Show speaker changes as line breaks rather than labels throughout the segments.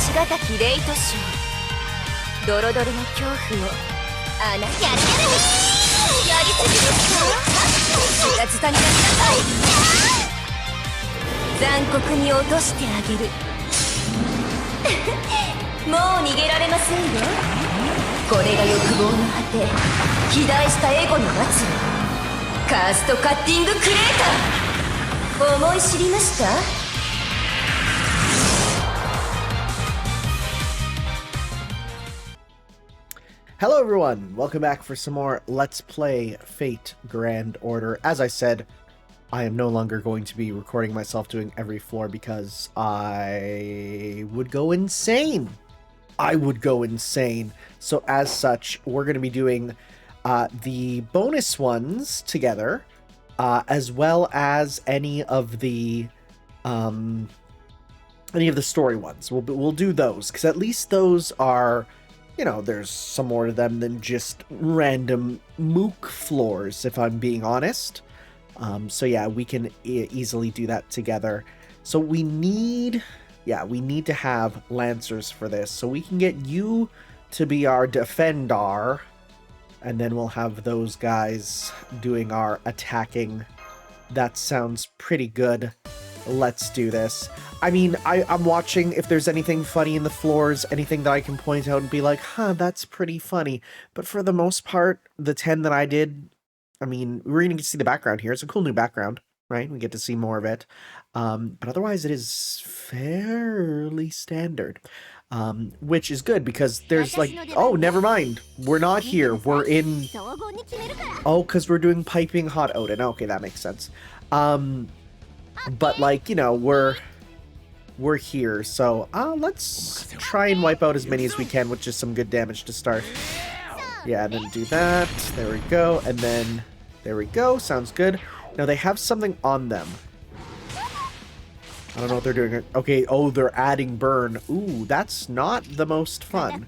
しがたきレイトショー。ドロドロの恐怖をあなたやりすぎですか。気がつかになりなさい。残酷に落としてあげる。もう逃げられませんよ。これが欲望の果て、肥大したエゴの末路。カーストカッティングクレーター。思い知りました？Hello
everyone, welcome back for some more Let's Play Fate Grand Order. As I said, I am no longer going to be recording myself doing every floor because I would go insane. So as such, we're going to be doing the bonus ones together, as well as any of the story ones. We'll do those because at least those are, you know, there's some more to them than just random mook floors, if I'm being honest. So yeah, we can easily do that together. So we need to have Lancers for this. So we can get you to be our Defendar, and then we'll have those guys doing our attacking. That sounds pretty good. Let's do this. I mean, I'm watching if there's anything funny in the floors, anything that I can point out and be like, huh, that's pretty funny. But for the most part, the 10 that I did, I mean, we're going to see the background here. It's a cool new background, right? We get to see more of it. But otherwise, it is fairly standard, which is good because there's like, oh, never mind. We're not here. We're in... Oh, because we're doing piping hot Odin. Okay, that makes sense. But like, you know, we're here, so let's try and wipe out as many as we can with just some good damage to start. Yeah, and then do that. There we go, and then there we go. Sounds good. Now they have something on them. I don't know what they're doing. Okay, oh, they're adding burn. Ooh, that's not the most fun,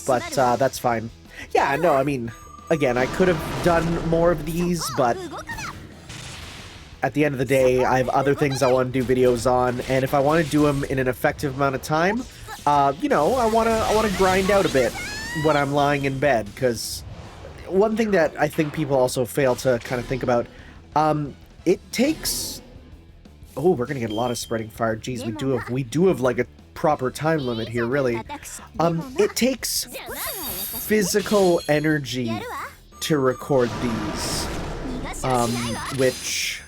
but that's fine. Yeah, no, I mean, again, I could have done more of these, but at the end of the day, I have other things I want to do videos on, and if I want to do them in an effective amount of time, you know, I want to grind out a bit when I'm lying in bed, because one thing that I think people also fail to kind of think about, it takes... Oh, we're gonna get a lot of spreading fire. Jeez, we do have like a proper time limit here, really. It takes physical energy to record these, which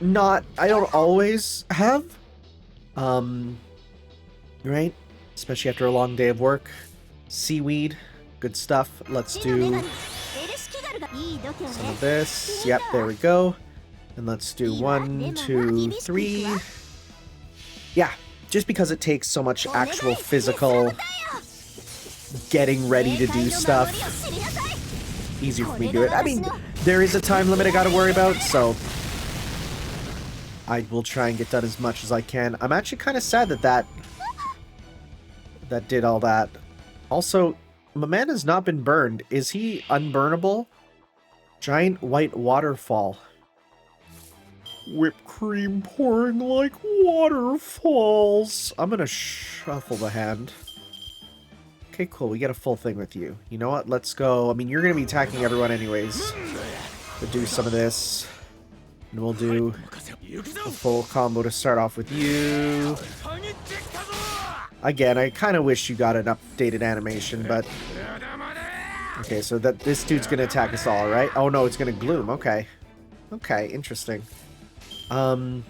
I don't always have, right? Especially after a long day of work. Seaweed, good stuff. Let's do some of this. Yep, there we go. And let's do 1, 2, 3. Yeah, just because it takes so much actual physical getting ready to do stuff, easier for me to do it. I mean, there is a time limit I gotta worry about, so I will try and get done as much as I can. I'm actually kind of sad that did all that. Also, my man has not been burned. Is he unburnable? Giant white waterfall. Whipped cream pouring like waterfalls. I'm gonna shuffle the hand. Okay, cool. We get a full thing with you. You know what? Let's go. I mean, you're gonna be attacking everyone anyways. We'll do some of this. And we'll do a full combo to start off with you. Again, I kind of wish you got an updated animation, but... Okay, so this dude's gonna attack us all, right? Oh no, it's gonna gloom. Okay. Okay, interesting. Do some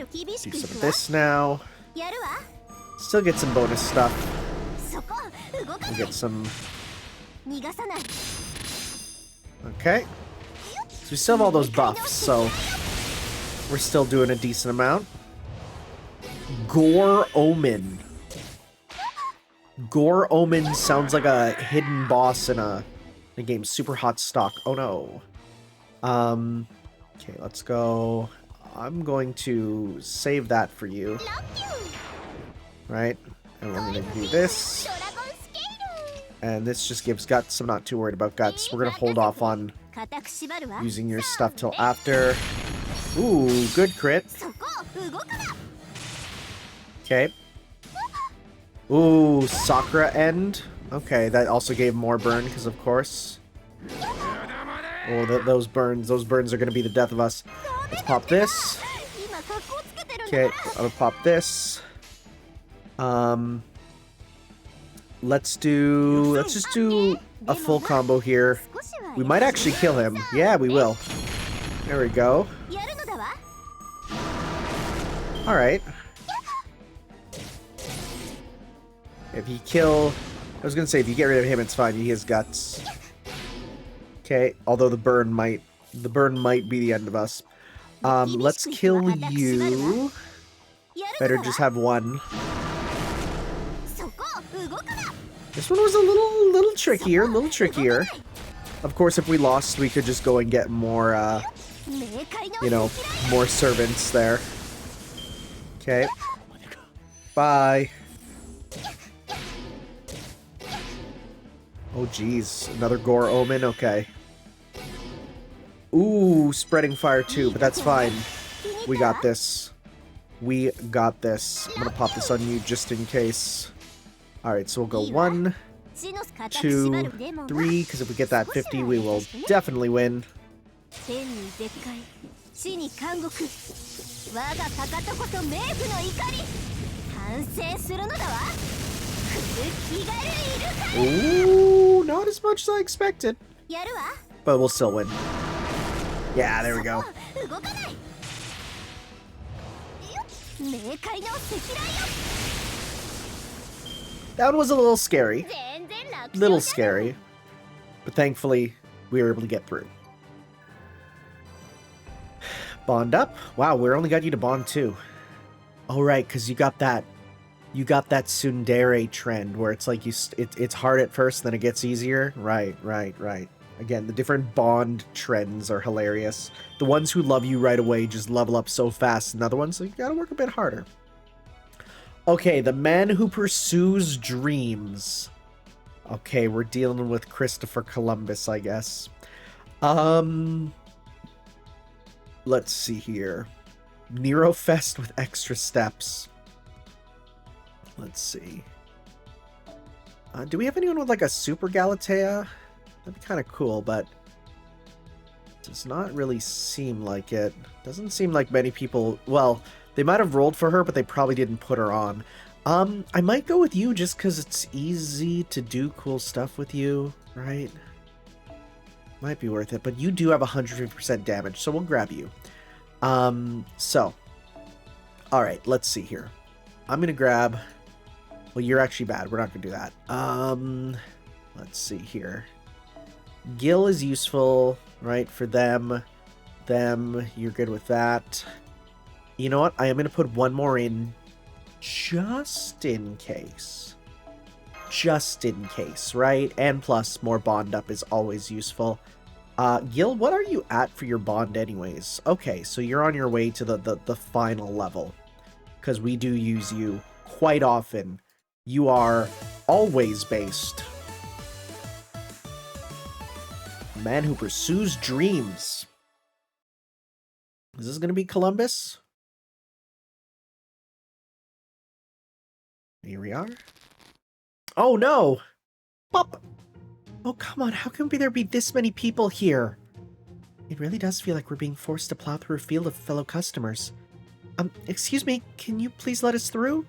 of this now. Still get some bonus stuff. We'll get some... Okay. So we still have all those buffs, so we're still doing a decent amount. Gore Omen. Gore Omen sounds like a hidden boss in a game. Super hot stock. Oh no. Okay, let's go. I'm going to save that for you. Right? And we're going to do this. And this just gives guts. I'm not too worried about guts. We're going to hold off on using your stuff till after. Ooh, good crit. Okay. Ooh, Sakura end. Okay, that also gave more burn, because of course. Oh, those burns are going to be the death of us. Let's pop this. Okay, I'm gonna pop this. Let's just do a full combo here. We might actually kill him. Yeah, we will. There we go. Alright. If you kill... I was gonna say, if you get rid of him, it's fine. He has guts. Okay, although the burn might be the end of us. Let's kill you. Better just have one. This one was a little trickier. Of course, if we lost, we could just go and get more, you know, more servants there. Okay. Bye. Oh, geez. Another Gore Omen? Okay. Ooh, spreading fire too, but that's fine. We got this. We got this. I'm gonna pop this on you just in case. Alright, so we'll go 1, 2, 3, because if we get that 50, we will definitely win. Ooh, not as much as I expected. But we'll still win. Yeah, there we go. That one was a little scary. But thankfully, we were able to get through. Bond up? Wow, we only got you to bond too. Oh, right, because you got that tsundere trend where it's like it's hard at first, then it gets easier. Right. Again, the different bond trends are hilarious. The ones who love you right away just level up so fast, and other ones, you gotta work a bit harder. Okay, the man who pursues dreams. Okay, we're dealing with Christopher Columbus, I guess. Let's see here. Nero Fest with extra steps. Let's see. Do we have anyone with like a Super Galatea? That'd be kind of cool, but does not really seem like it. Doesn't seem like many people... Well, they might have rolled for her, but they probably didn't put her on. I might go with you just because it's easy to do cool stuff with you, right? Might be worth it, but you do have 150% damage, so we'll grab you. Alright, let's see here. I'm gonna grab... Well, you're actually bad. We're not gonna do that. Let's see here. Gil is useful, right, for them. You're good with that. You know what? I am gonna put one more in just in case. Just in case, right? And plus, more bond up is always useful. Gil, what are you at for your bond anyways? Okay, so you're on your way to the final level. Because we do use you quite often. You are always based. Man who pursues dreams. Is this going to be Columbus? Here we are. Oh no! Pop! Oh, come on, how can there be this many people here? It really does feel like we're being forced to plow through a field of fellow customers. Excuse me, can you please let us through?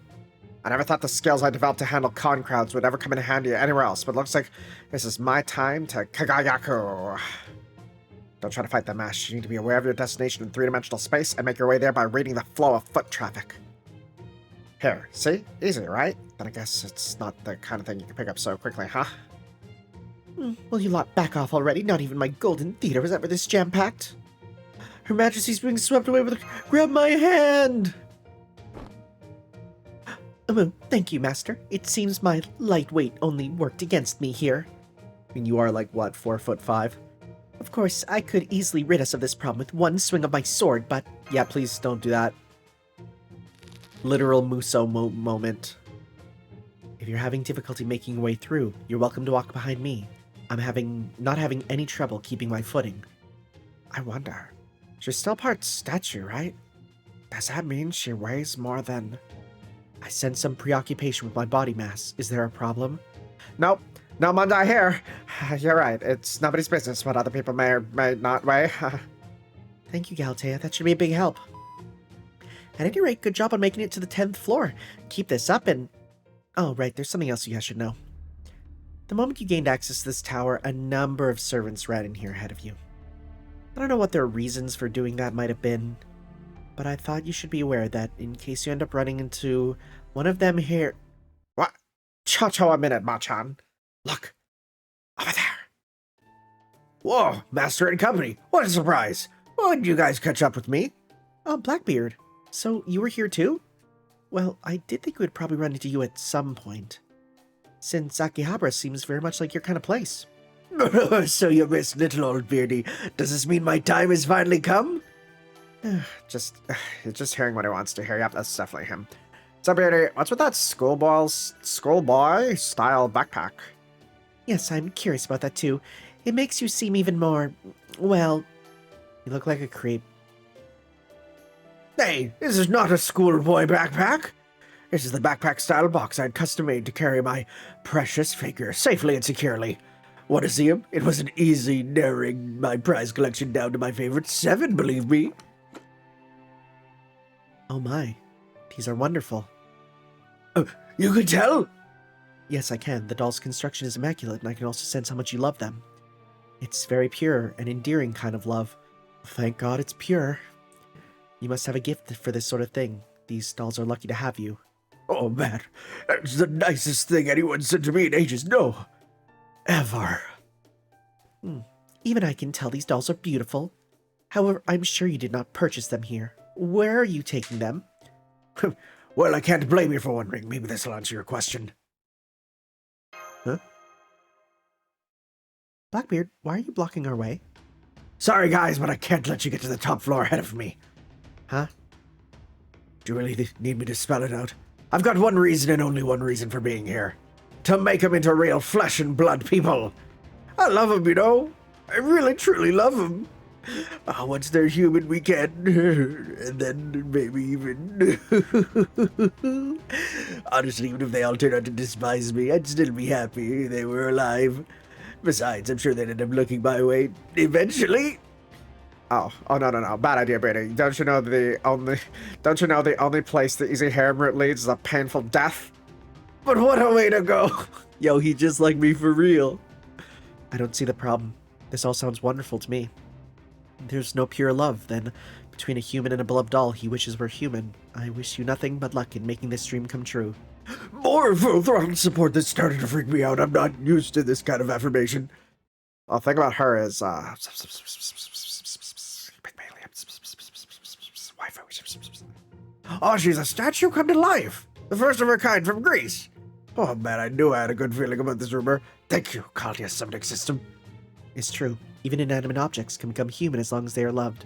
I never thought the skills I developed to handle con crowds would ever come in handy anywhere else, but looks like this is my time to Kagayaku. Don't try to fight the mesh. You need to be aware of your destination in three-dimensional space and make your way there by reading the flow of foot traffic. Here, see? Easy, right? Then I guess it's not the kind of thing you can pick up so quickly, huh? Will you lot back off already? Not even my golden theater was ever this jam-packed. Her Majesty's being swept away with a... Grab my hand! Thank you, Master. It seems my light weight only worked against me here. I mean, you are like, what, 4'5"? Of course, I could easily rid us of this problem with one swing of my sword, but... Yeah, please don't do that. Literal Muso moment. If you're having difficulty making your way through, you're welcome to walk behind me. I'm not having any trouble keeping my footing. I wonder. She's still part statue, right? Does that mean she weighs more than... I sense some preoccupation with my body mass. Is there a problem? Nope. No Monday here. You're right. It's nobody's business what other people may or may not weigh. Thank you, Galatea. That should be a big help. At any rate, good job on making it to the 10th floor. Keep this up and... Oh, right. There's something else you guys should know. The moment you gained access to this tower, a number of servants ran in here ahead of you. I don't know what their reasons for doing that might have been, but I thought you should be aware that in case you end up running into one of them here... What? Cha-cha a minute, Machan. Look. Over there. Whoa, Master and Company. What a surprise. Why did you guys catch up with me? Oh, Blackbeard. So you were here too? Well, I did think we would probably run into you at some point, since Akihabara seems very much like your kind of place. So you missed little old Beardy. Does this mean my time has finally come? just hearing what he wants to hear. Yep, that's definitely him. So Beardy, what's with that schoolboy style backpack? Yes, I'm curious about that too. It makes you seem even more, well, you look like a creep. Hey, this is not a schoolboy backpack. This is the backpack style box I'd custom made to carry my precious figure safely and securely. Want to see him? It wasn't easy narrowing my prize collection down to my favorite 7, believe me. Oh my, these are wonderful. You can tell? Yes, I can. The doll's construction is immaculate, and I can also sense how much you love them. It's very pure and endearing kind of love. Thank God it's pure. You must have a gift for this sort of thing. These dolls are lucky to have you. Oh man, that's the nicest thing anyone said to me in ages. No. Ever. Even I can tell these dolls are beautiful. However, I'm sure you did not purchase them here. Where are you taking them? Well, I can't blame you for wondering. Maybe this will answer your question. Huh? Blackbeard, why are you blocking our way? Sorry guys, but I can't let you get to the top floor ahead of me. Huh? Do you really need me to spell it out? I've got one reason and only one reason for being here. To make them into real flesh and blood people. I love them, you know. I really, truly love them. Once they're human, we can. And then maybe even... Honestly, even if they all turn out to despise me, I'd still be happy they were alive. Besides, I'm sure they'd end up looking my way eventually. Oh, no. Bad idea, Brady. Don't you know the only place the easy harem route leads is a painful death? But what a way to go. Yo, he just like me for real. I don't see the problem. This all sounds wonderful to me. There's no pure love, then, between a human and a beloved doll he wishes were human. I wish you nothing but luck in making this dream come true. More full-throttle support that's starting to freak me out. I'm not used to this kind of affirmation. Well, thing about her is, oh, she's a statue come to life! The first of her kind from Greece! Oh man, I knew I had a good feeling about this rumor. Thank you, Kaldia Summoning System. It's true. Even inanimate objects can become human as long as they are loved.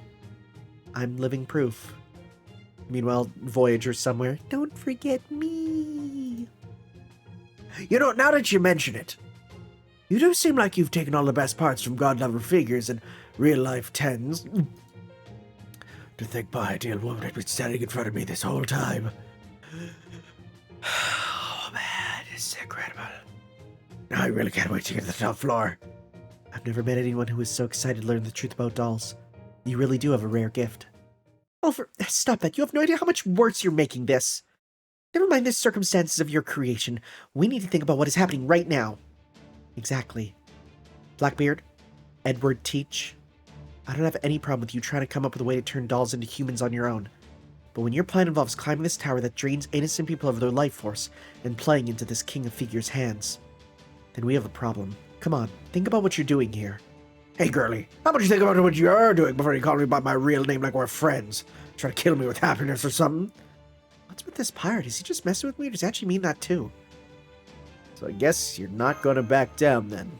I'm living proof. Meanwhile, Voyager somewhere. Don't forget me. You know, now that you mention it, you do seem like you've taken all the best parts from God-lover figures and real-life tens. To think my ideal woman had been standing in front of me this whole time. Oh man, it's incredible. Now I really can't wait to get to the top floor. I've never met anyone who was so excited to learn the truth about dolls. You really do have a rare gift. Stop that. You have no idea how much worse you're making this. Never mind the circumstances of your creation. We need to think about what is happening right now. Exactly. Blackbeard, Edward Teach, I don't have any problem with you trying to come up with a way to turn dolls into humans on your own. But when your plan involves climbing this tower that drains innocent people of their life force and playing into this King of Figures' hands, then we have a problem. Come on, think about what you're doing here. Hey, girlie, how about you think about what you're doing before you call me by my real name like we're friends? Try to kill me with happiness or something? What's with this pirate? Is he just messing with me, or does he actually mean that too? So I guess you're not gonna back down then.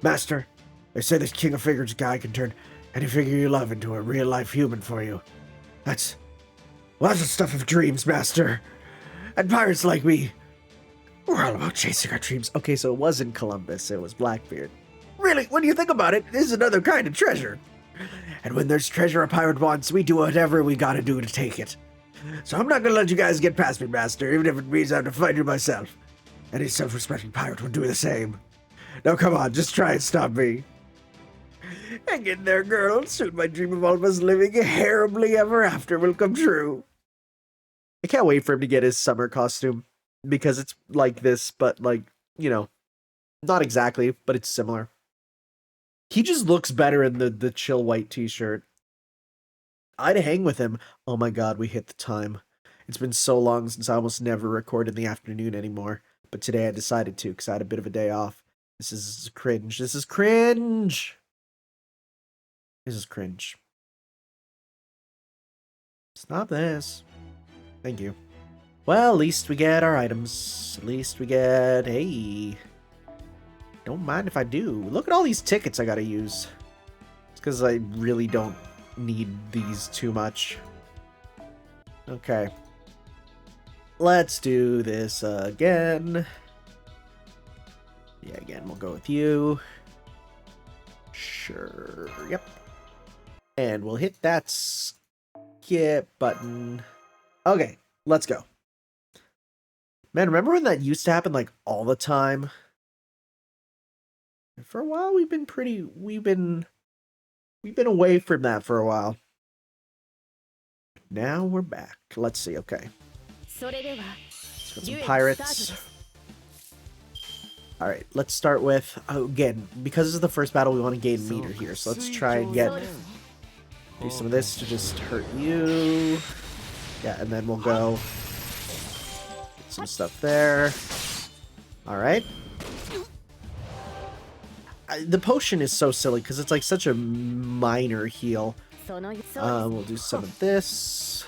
Master, they say this King of Figures guy can turn any figure you love into a real-life human for you. That's the stuff of dreams, Master. And pirates like me, we're all about chasing our dreams. Okay, so it wasn't Columbus, it was Blackbeard. Really, when you think about it, it is another kind of treasure. And when there's treasure a pirate wants, we do whatever we gotta do to take it. So I'm not gonna let you guys get past me, Master, even if it means I have to fight you myself. Any self-respecting pirate would do the same. Now come on, just try and stop me. Hang in there, girl. Soon my dream of all of us living happily ever after will come true. I can't wait for him to get his summer costume. Because it's like this, but like, you know, not exactly, but it's similar. He just looks better in the chill white t-shirt. I'd hang with him. Oh my god, we hit the time. It's been so long since I almost never record in the afternoon anymore. But today I decided to, because I had a bit of a day off. This is cringe. This is cringe! This is cringe. Stop this. Thank you. Well, at least we get our items. At least we get... Hey. Don't mind if I do. Look at all these tickets I gotta use. It's because I really don't need these too much. Okay. Let's do this again. Yeah, again, we'll go with you. Sure. Yep. And we'll hit that skip button. Okay, let's go. Man, remember when that used to happen like all the time? For a while we've been away from that for a while. Now we're back. Let's see, okay. Let's get some pirates. Alright, let's start with, again, because this is the first battle, we want to gain meter here. So let's try and do some of this to just hurt you. Yeah, and then we'll go get some stuff there. Alright. The potion is so silly because it's like such a minor heal. We'll do some of this.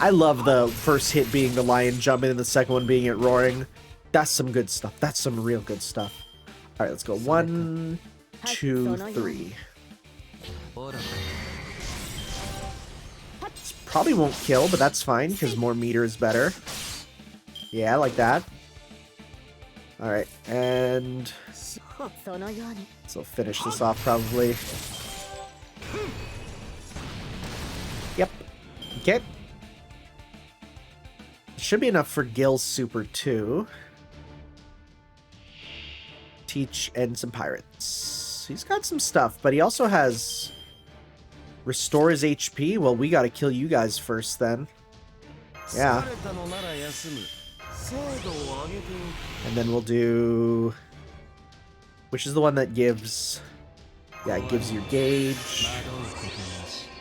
I love the first hit being the lion jumping and the second one being it roaring. That's some good stuff. That's some real good stuff. Alright, let's go. 1, 2, 3. This probably won't kill, but that's fine because more meter is better. Yeah, like that. Alright, and so finish this off probably. Yep. Okay. Should be enough for Gil's super too. Teach and some pirates. He's got some stuff, but he also has restore his HP. Well, we gotta kill you guys first then. Yeah. And then we'll do... Which is the one that gives... Yeah, it gives you gauge.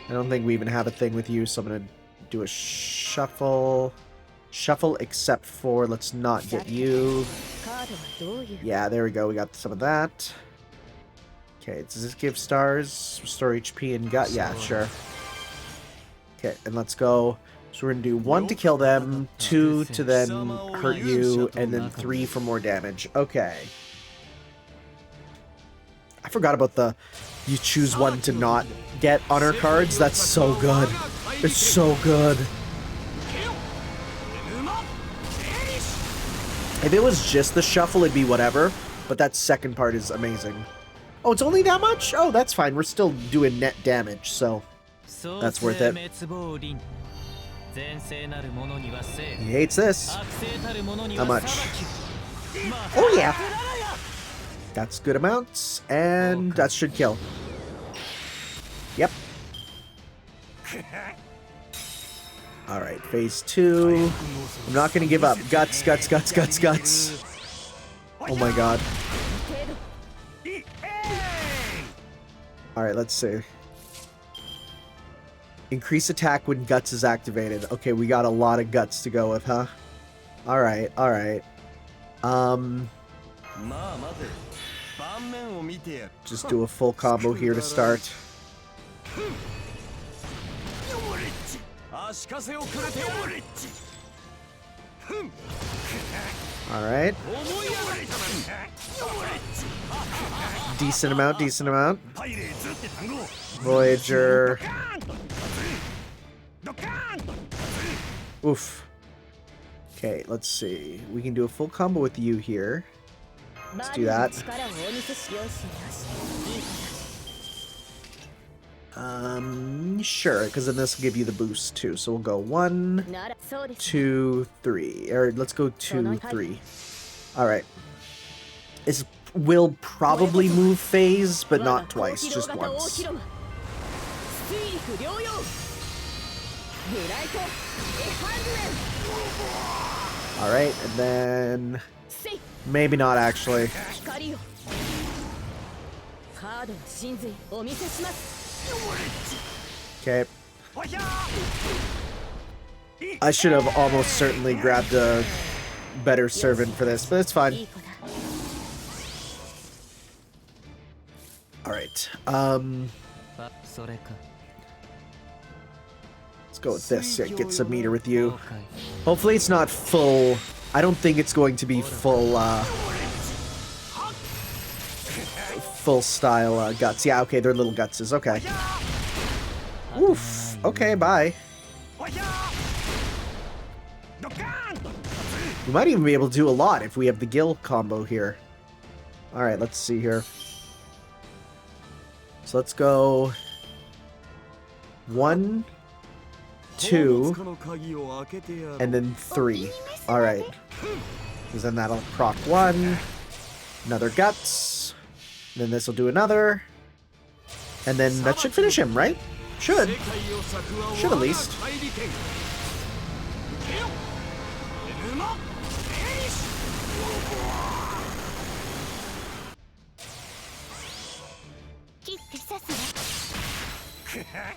I don't think we even have a thing with you, so I'm gonna do a shuffle. Shuffle except for... Let's not get you. Yeah, there we go. We got some of that. Okay, does this give stars? Restore HP and gut? Yeah, sure. Okay, and let's go... So we're going to do 1 to kill them, 2 to then hurt you, and then 3 for more damage. Okay. I forgot about the you choose one to not get honor cards. That's so good. It's so good. If it was just the shuffle, it'd be whatever, but that second part is amazing. Oh, it's only that much? Oh, that's fine. We're still doing net damage, so that's worth it. He hates this. How much? Oh yeah. That's good amounts, and that should kill. Yep. Alright, phase 2. I'm not gonna give up. Guts, guts, guts, guts, guts. Oh my god. Alright, let's see. Increase attack when guts is activated. Okay, we got a lot of guts to go with, huh? Alright, alright. Just do a full combo here to start. Alright. Decent amount, decent amount. Voyager. Oof. Okay, let's see. We can do a full combo with you here. Let's do that. Sure, because then this will give you the boost too. So we'll go 1, 2, 3. Or let's go 2, 3. Alright. This will probably move phase, but not twice, just once. Alright, and then... maybe not actually. Okay. I should have almost certainly grabbed a better servant for this, but it's fine. Alright, let's go with this. Yeah, get some meter with you. Hopefully it's not full. I don't think it's going to be full, full style guts. Yeah, okay, they're little gutses. Okay. Oof. Okay, bye. We might even be able to do a lot if we have the Gill combo here. Alright, let's see here. So let's go 1, 2, and then 3. Alright. Because then that'll proc 1. Another guts. Then this will do another. And then that should finish him, right? Should. Should at least.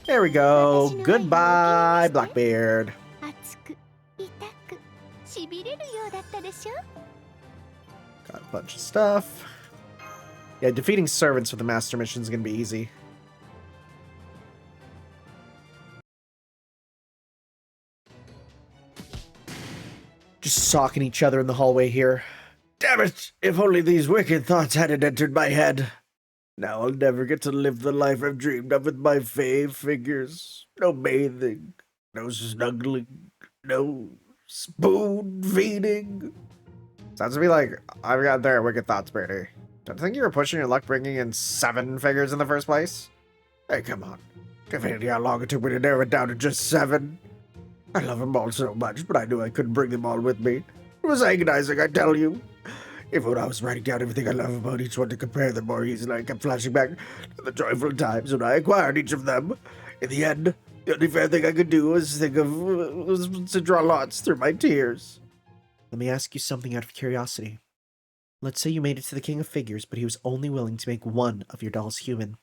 There we go. Goodbye, Blackbeard. Got a bunch of stuff. Yeah, defeating servants with the master mission is going to be easy. Just socking each other in the hallway here. Damn it! If only these wicked thoughts hadn't entered my head. Now I'll never get to live the life I've dreamed of with my fave figures. No bathing, no snuggling, no spoon feeding. Sounds to me like I've got their wicked thoughts, Bertie. Don't you think you were pushing your luck bringing in 7 figures in the first place? Hey, come on. Give any how long it took me to narrow it down to just 7. I love them all so much, but I knew I couldn't bring them all with me. It was agonizing, I tell you. Even when I was writing down everything I love about each one to compare them more easily, I kept flashing back to the joyful times when I acquired each of them. In the end, the only fair thing I could do was to draw lots through my tears. Let me ask you something out of curiosity. Let's say you made it to the King of Figures, but he was only willing to make one of your dolls human.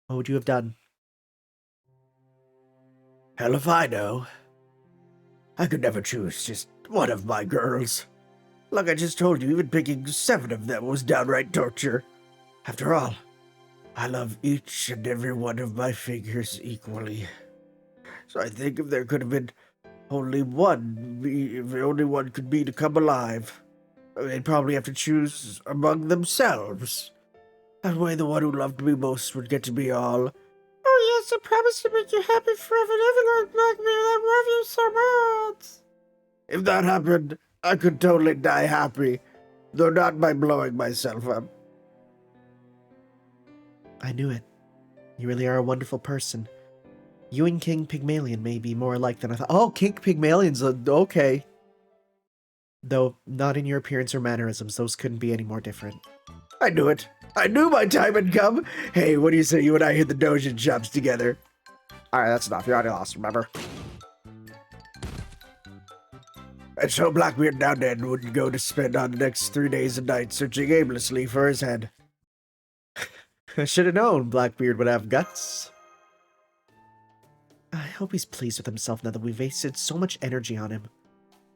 What would you have done? Hell if I know. I could never choose just one of my girls. Like I just told you, even picking 7 of them was downright torture. After all, I love each and every one of my figures equally. So I think if there could have been only one, if only one could be to come alive, they'd probably have to choose among themselves. That way the one who loved me most would get to be all. Oh yes, I promise to make you happy forever and ever, Lord Blackbeard. I love you so much. If that happened, I could totally die happy, though not by blowing myself up. I knew it. You really are a wonderful person. You and King Pygmalion may be more alike than I thought. Oh, King Pygmalion's okay. Though not in your appearance or mannerisms, those couldn't be any more different. I knew it. I knew my time had come. Hey, what do you say you and I hit the Dojin shops together? Alright, that's enough. You're already lost, remember? And so Blackbeard now dead wouldn't go to spend on the next 3 days and nights searching aimlessly for his head. I should have known Blackbeard would have guts. I hope he's pleased with himself now that we've wasted so much energy on him.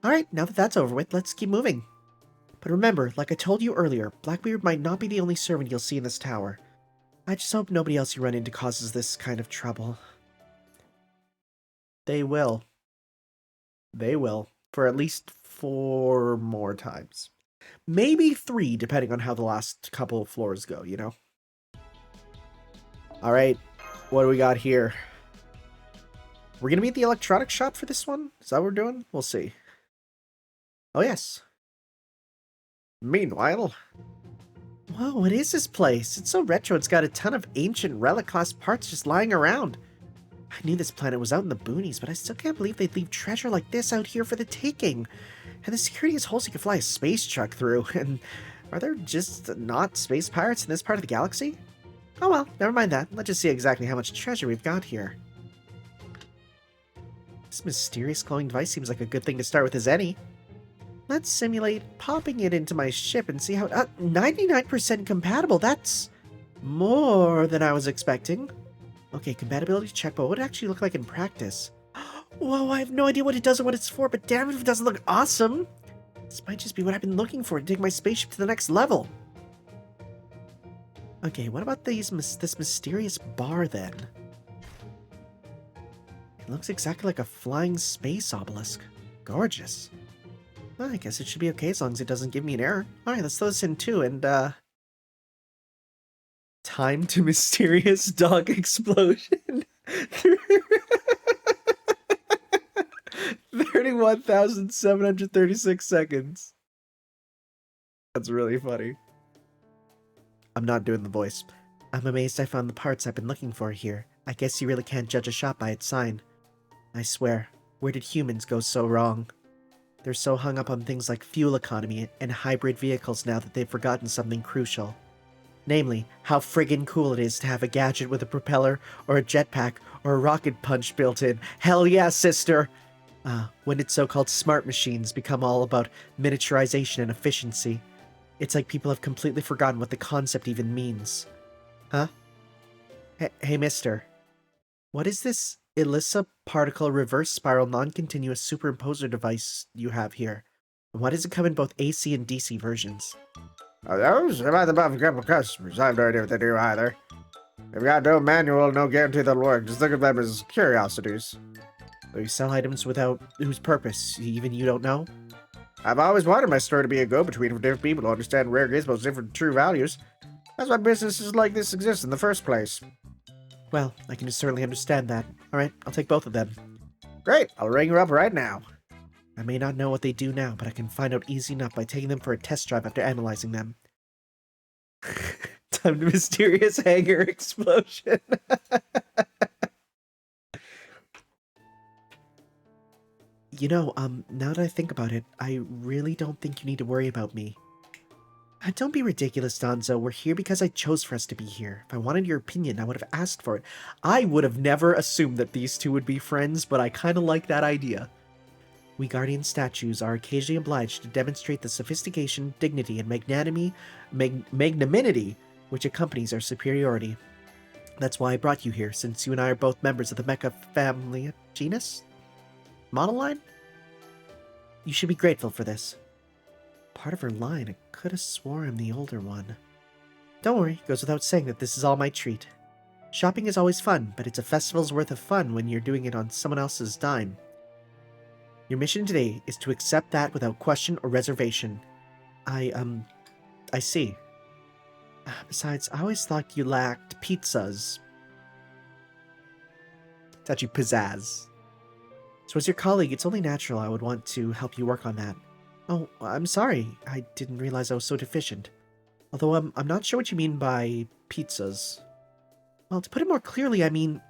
Alright, now that that's over with, let's keep moving. But remember, like I told you earlier, Blackbeard might not be the only servant you'll see in this tower. I just hope nobody else you run into causes this kind of trouble. They will. They will. For at least 4 more times. Maybe 3, depending on how the last couple of floors go, you know? Alright, what do we got here? We're gonna be at the electronics shop for this one? Is that what we're doing? We'll see. Oh, yes. Meanwhile... Whoa, what is this place? It's so retro, it's got a ton of ancient relic-class parts just lying around. I knew this planet was out in the boonies, but I still can't believe they'd leave treasure like this out here for the taking. And the security is whole so you can fly a space truck through, and are there just not space pirates in this part of the galaxy? Oh well, never mind that. Let's just see exactly how much treasure we've got here. This mysterious glowing device seems like a good thing to start with as any. Let's simulate popping it into my ship and see how... 99% compatible, that's more than I was expecting. Okay, compatibility check, but what would it actually look like in practice? Whoa, I have no idea what it does or what it's for, but damn it if it doesn't look awesome! This might just be what I've been looking for to take my spaceship to the next level. Okay, what about this mysterious bar then? It looks exactly like a flying space obelisk. Gorgeous. Well, I guess it should be okay as long as it doesn't give me an error. Alright, let's throw this in too, and time to mysterious dog explosion. 31,736 seconds. That's really funny. I'm not doing the voice. I'm amazed I found the parts I've been looking for here. I guess you really can't judge a shop by its sign. I swear, where did humans go so wrong? They're so hung up on things like fuel economy and hybrid vehicles now that they've forgotten something crucial. Namely, how friggin' cool it is to have a gadget with a propeller, or a jetpack, or a rocket punch built in. Hell yeah, sister! When did so-called smart machines become all about miniaturization and efficiency? It's like people have completely forgotten what the concept even means. Huh? Hey mister. What is this ELISA particle reverse spiral non-continuous superimposer device you have here? And why does it come in both AC and DC versions?
Those about the above couple customers. I have no idea what they do either. They've got no manual, no guarantee they'll work. Just think of them as curiosities.
So you sell items without whose purpose even you don't know?
I've always wanted my store to be a go-between for different people to understand rare gizmos, different true values. That's why businesses like this exist in the first place.
Well, I can certainly understand that. Alright, I'll take both of them.
Great, I'll ring you up right now.
I may not know what they do now, but I can find out easy enough by taking them for a test drive after analyzing them. Time to mysterious hangar explosion. You know, now that I think about it, I really don't think you need to worry about me. Don't be ridiculous, Donzo. We're here because I chose for us to be here. If I wanted your opinion, I would have asked for it. I would have never assumed that these two would be friends, but I kind of like that idea. We Guardian statues are occasionally obliged to demonstrate the sophistication, dignity, and magnanimity which accompanies our superiority. That's why I brought you here, since you and I are both members of the Mecha family genus? Model line? You should be grateful for this. Part of her line, I could have swore I'm the older one. Don't worry, it goes without saying that this is all my treat. Shopping is always fun, but it's a festival's worth of fun when you're doing it on someone else's dime. Your mission today is to accept that without question or reservation. I see. Besides, I always thought you lacked pizzas. It's actually pizzazz. So as your colleague, it's only natural I would want to help you work on that. Oh, I'm sorry. I didn't realize I was so deficient. Although I'm not sure what you mean by pizzas. Well, to put it more clearly, I mean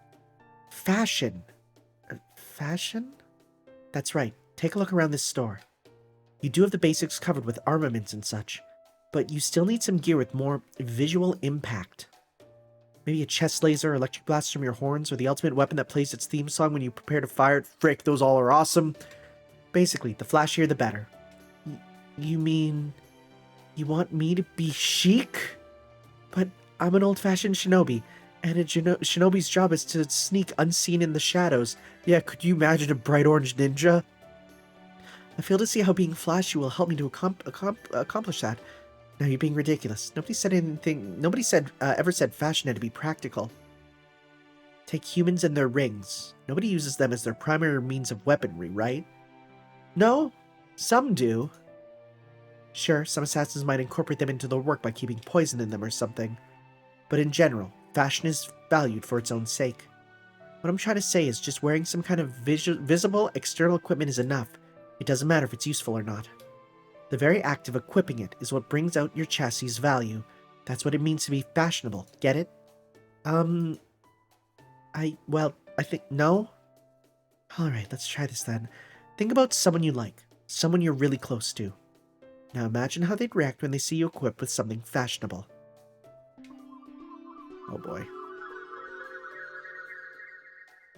fashion. Fashion? That's right. Take a look around this store. You do have the basics covered with armaments and such, but you still need some gear with more visual impact. Maybe a chest laser, electric blast from your horns, or the ultimate weapon that plays its theme song when you prepare to fire it. Frick, those all are awesome. Basically, the flashier the better. You mean you want me to be chic? But I'm an old-fashioned shinobi, and a shinobi's job is to sneak unseen in the shadows. Yeah, could you imagine a bright orange ninja? I fail to see how being flashy will help me to accomplish that. Now you're being ridiculous. Nobody said anything. Nobody ever said fashion had to be practical. Take humans and their rings. Nobody uses them as their primary means of weaponry, right? No, some do. Sure, some assassins might incorporate them into their work by keeping poison in them or something. But in general, fashion is valued for its own sake. What I'm trying to say is just wearing some kind of visible external equipment is enough. It doesn't matter if it's useful or not. The very act of equipping it is what brings out your chassis' value. That's what it means to be fashionable. Get it? I think, no? Alright, let's try this then. Think about someone you like. Someone you're really close to. Now imagine how they'd react when they see you equipped with something fashionable. Oh boy.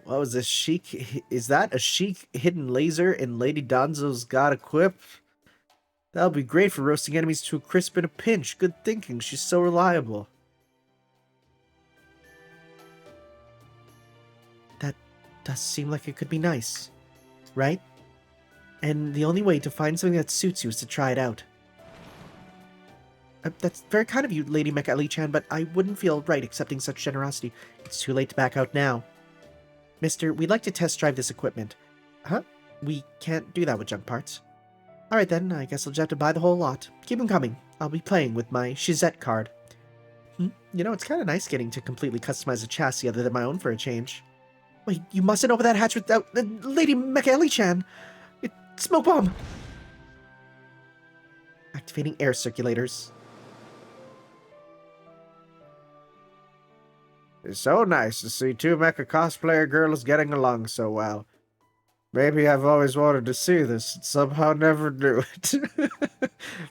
What was this chic? Is that a chic hidden laser in Lady Donzo's god equipped? That'll be great for roasting enemies to a crisp in a pinch. Good thinking, she's so reliable. That does seem like it could be nice, right? And the only way to find something that suits you is to try it out. That's very kind of you, Lady Mecha Ali-chan, but I wouldn't feel right accepting such generosity. It's too late to back out now. Mister, we'd like to test drive this equipment. Huh? We can't do that with junk parts. Alright then, I guess I'll just have to buy the whole lot. Keep them coming. I'll be playing with my Shizette card. You know, it's kind of nice getting to completely customize a chassis other than my own for a change. Wait, you mustn't open that hatch without... Lady Mecha Ali-chan! Smoke bomb! Activating air circulators.
It's so nice to see two mecha cosplayer girls getting along so well. Maybe I've always wanted to see this and somehow never do it.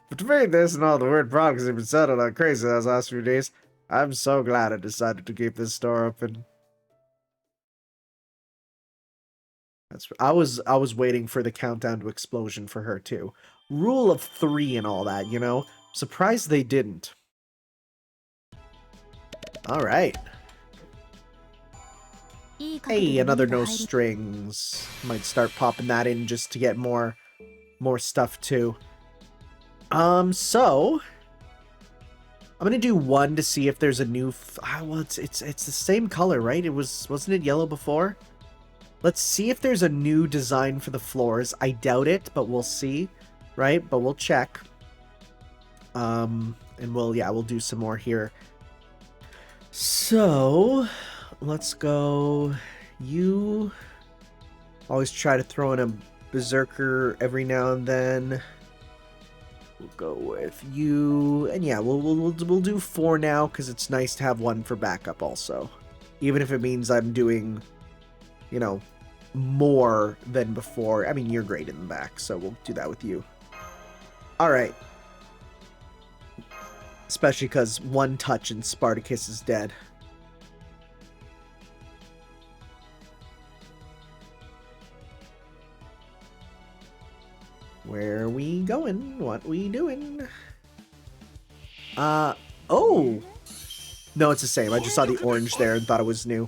Between this and all the weird products have been selling like crazy those last few days, I'm so glad I decided to keep this store open.
I was waiting for the countdown to explosion for her too. Rule of 3 and all that, you know? Surprised they didn't. Alright. Hey, another no strings. Might start popping that in just to get more stuff too. So I'm gonna do one to see if there's a new well, it's the same color, right? Wasn't it yellow before? Let's see if there's a new design for the floors. I doubt it, but we'll see, right? But we'll check. And we'll do some more here. So, let's go. You always try to throw in a berserker every now and then. We'll go with you, and yeah, we'll do 4 now because it's nice to have one for backup also, even if it means I'm doing, you know, more than before. I mean, you're great in the back, so we'll do that with you. All right. Especially because one touch and Spartacus is dead. Where are we going? What we doing? Oh! No, it's the same. I just saw the orange there and thought it was new.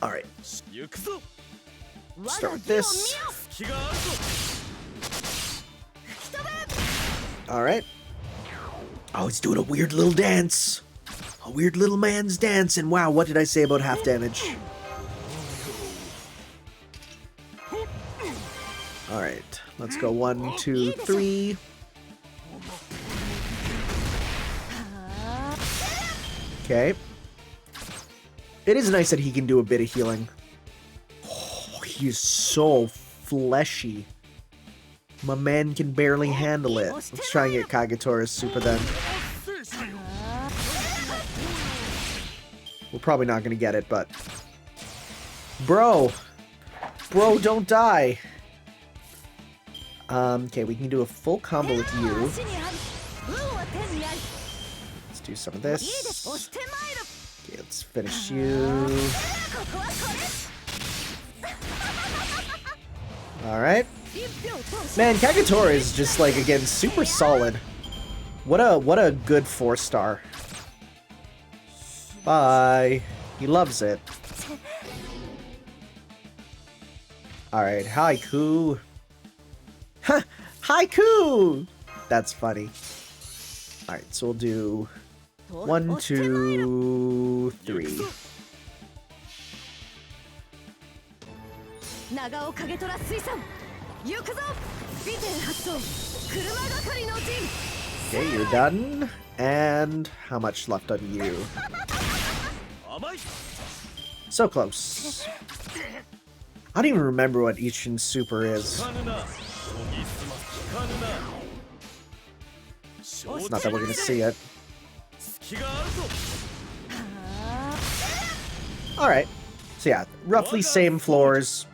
Alright. Start with this. Alright. Oh, it's doing a weird little dance. A weird little man's dance. And wow, what did I say about half damage? Alright. Let's go 1, 2, 3. Okay. It is nice that he can do a bit of healing. Oh, he is so fleshy. My man can barely handle it. Let's try and get Kagetora's super then. We're probably not going to get it, but... Bro, don't die! Okay, we can do a full combo with you. Let's do some of this. Okay, let's finish you. Alright. Man, Kagetora is just, like, again, super solid. What a good 4-star. Bye. He loves it. Alright, Haiku. Ha! Haiku! That's funny. Alright, so we'll do 1, 2, 3. Okay, you're done. And how much left on you? So close. I don't even remember what Ichin's super is. Not that we're gonna see it. Alright. So yeah, roughly same floors.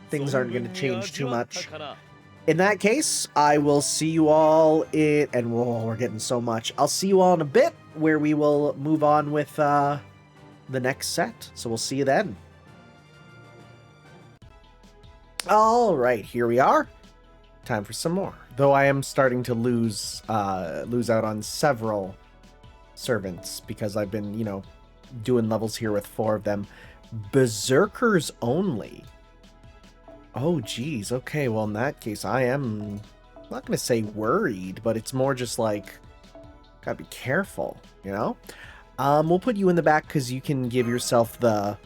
Things aren't gonna change too much. In that case, I will see you all in... And we're getting so much. I'll see you all in a bit, where we will move on with the next set. So we'll see you then. Alright, here we are. Time for some more. Though I am starting to lose out on several servants, because I've been, you know, doing levels here with 4 of them. Berserkers only. Oh, geez. Okay, well, in that case, I am not going to say worried, but it's more just like, gotta be careful, you know? We'll put you in the back because you can give yourself the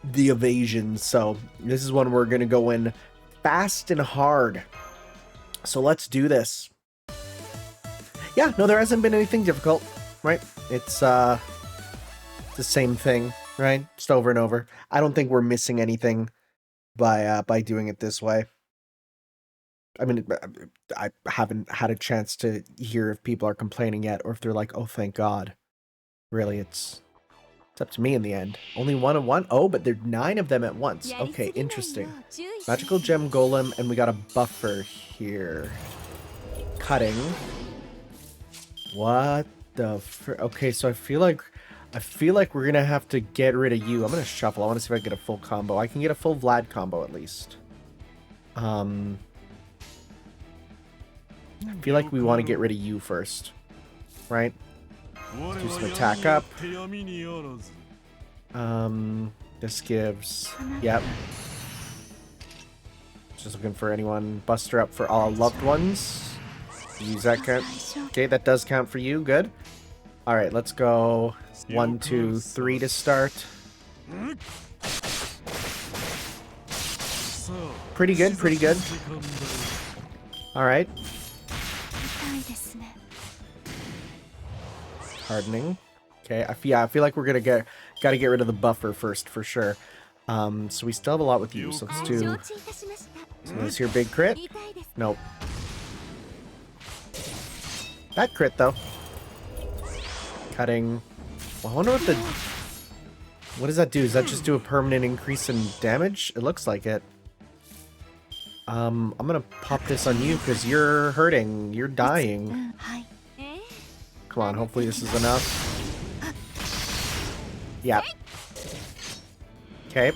evasion. So this is one we're going to go in fast and hard. So let's do this. Yeah, no, there hasn't been anything difficult, right? It's the same thing, right? Just over and over. I don't think we're missing anything by doing it this way. I mean, I haven't had a chance to hear if people are complaining yet, or if they're like, oh, thank God. Really, it's up to me in the end. Only 1 of 1? Oh, but there's 9 of them at once. Okay, interesting. Magical gem golem, and we got a buffer here. Cutting. What the okay, so I feel like we're gonna have to get rid of you. I'm gonna shuffle. I want to see if I can get a full combo. I can get a full Vlad combo at least. I feel like we want to get rid of you first, right? Let's do some attack up. This gives, yep. Just looking for anyone. Buster up for all loved ones. Use that count. Okay, that does count for you. Good. All right, let's go. 1, 2, 3 to start. Pretty good, pretty good. All right. Hardening. Okay, I feel like we're gonna gotta get rid of the buffer first for sure. So we still have a lot with you. So let's do. So this here big crit. Nope. That crit though. Cutting. Well, I wonder what the. What does that do? Does that just do a permanent increase in damage? It looks like it. I'm gonna pop this on you because you're hurting. You're dying. Come on, hopefully this is enough. Yep. Okay.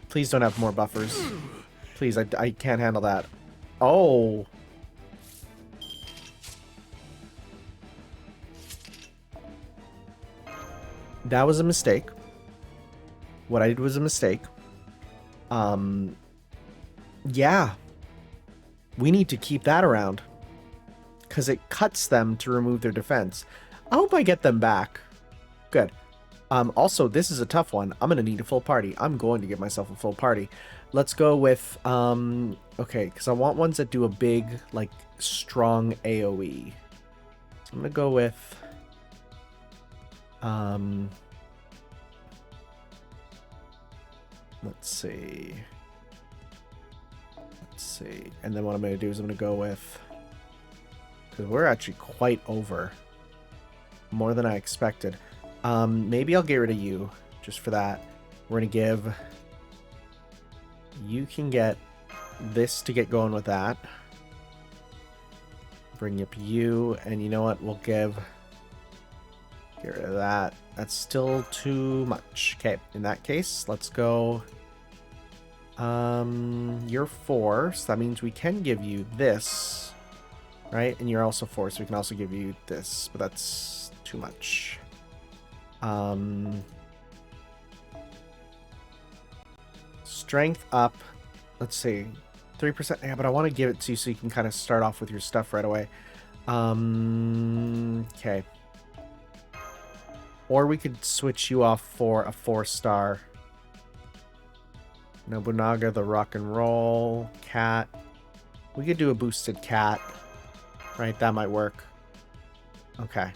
Please don't have more buffers. Please, I can't handle that. Oh. That was a mistake. What I did was a mistake. Yeah. We need to keep that around. Because it cuts them to remove their defense. I hope I get them back. Good. Also, this is a tough one. I'm going to need a full party. I'm going to give myself a full party. Let's go with, okay, because I want ones that do a big, like, strong AoE. So I'm going to go with, let's see. And then what I'm going to do is I'm going to go with, because we're actually quite over. More than I expected. Maybe I'll get rid of you, just for that. We're going to give... You can get this to get going with that. Bring up you, and you know what? We'll give... Get rid of that. That's still too much. Okay, in that case, let's go... You're 4, so that means we can give you this. Right? And you're also 4, so we can also give you this, but that's too much. Strength up. Let's see. 3%. Yeah, but I want to give it to you so you can kind of start off with your stuff right away. Okay. Or we could switch you off for a 4-star. Nobunaga, the rock and roll. Cat. We could do a boosted cat. Right, that might work. Okay.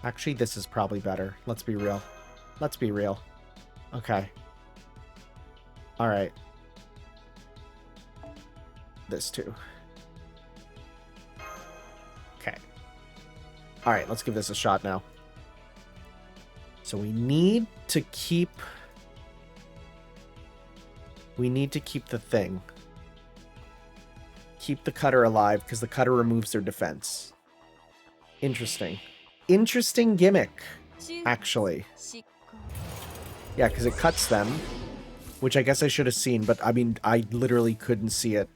Actually, this is probably better. Let's be real. Let's be real. Okay. Alright. this too. Okay. All right, let's give this a shot now. So we need to keep the thing. Keep the cutter alive because the cutter removes their defense. Interesting. Interesting gimmick, actually. Yeah, because it cuts them, which I guess I should have seen, but I mean, I literally couldn't see it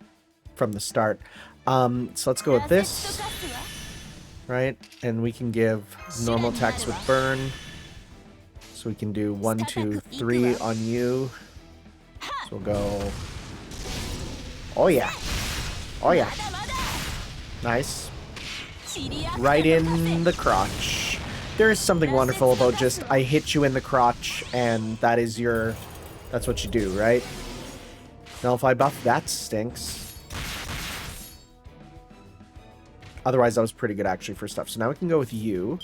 from the start. So let's go with this, right? And we can give normal attacks with burn. So we can do 1, 2, 3 on you. So we'll go. Oh yeah. Oh yeah. Nice. Right in the crotch. There is something wonderful about just, I hit you in the crotch, and that is your... That's what you do, right? Nullify buff, that stinks. Otherwise, that was pretty good, actually, for stuff. So now we can go with you.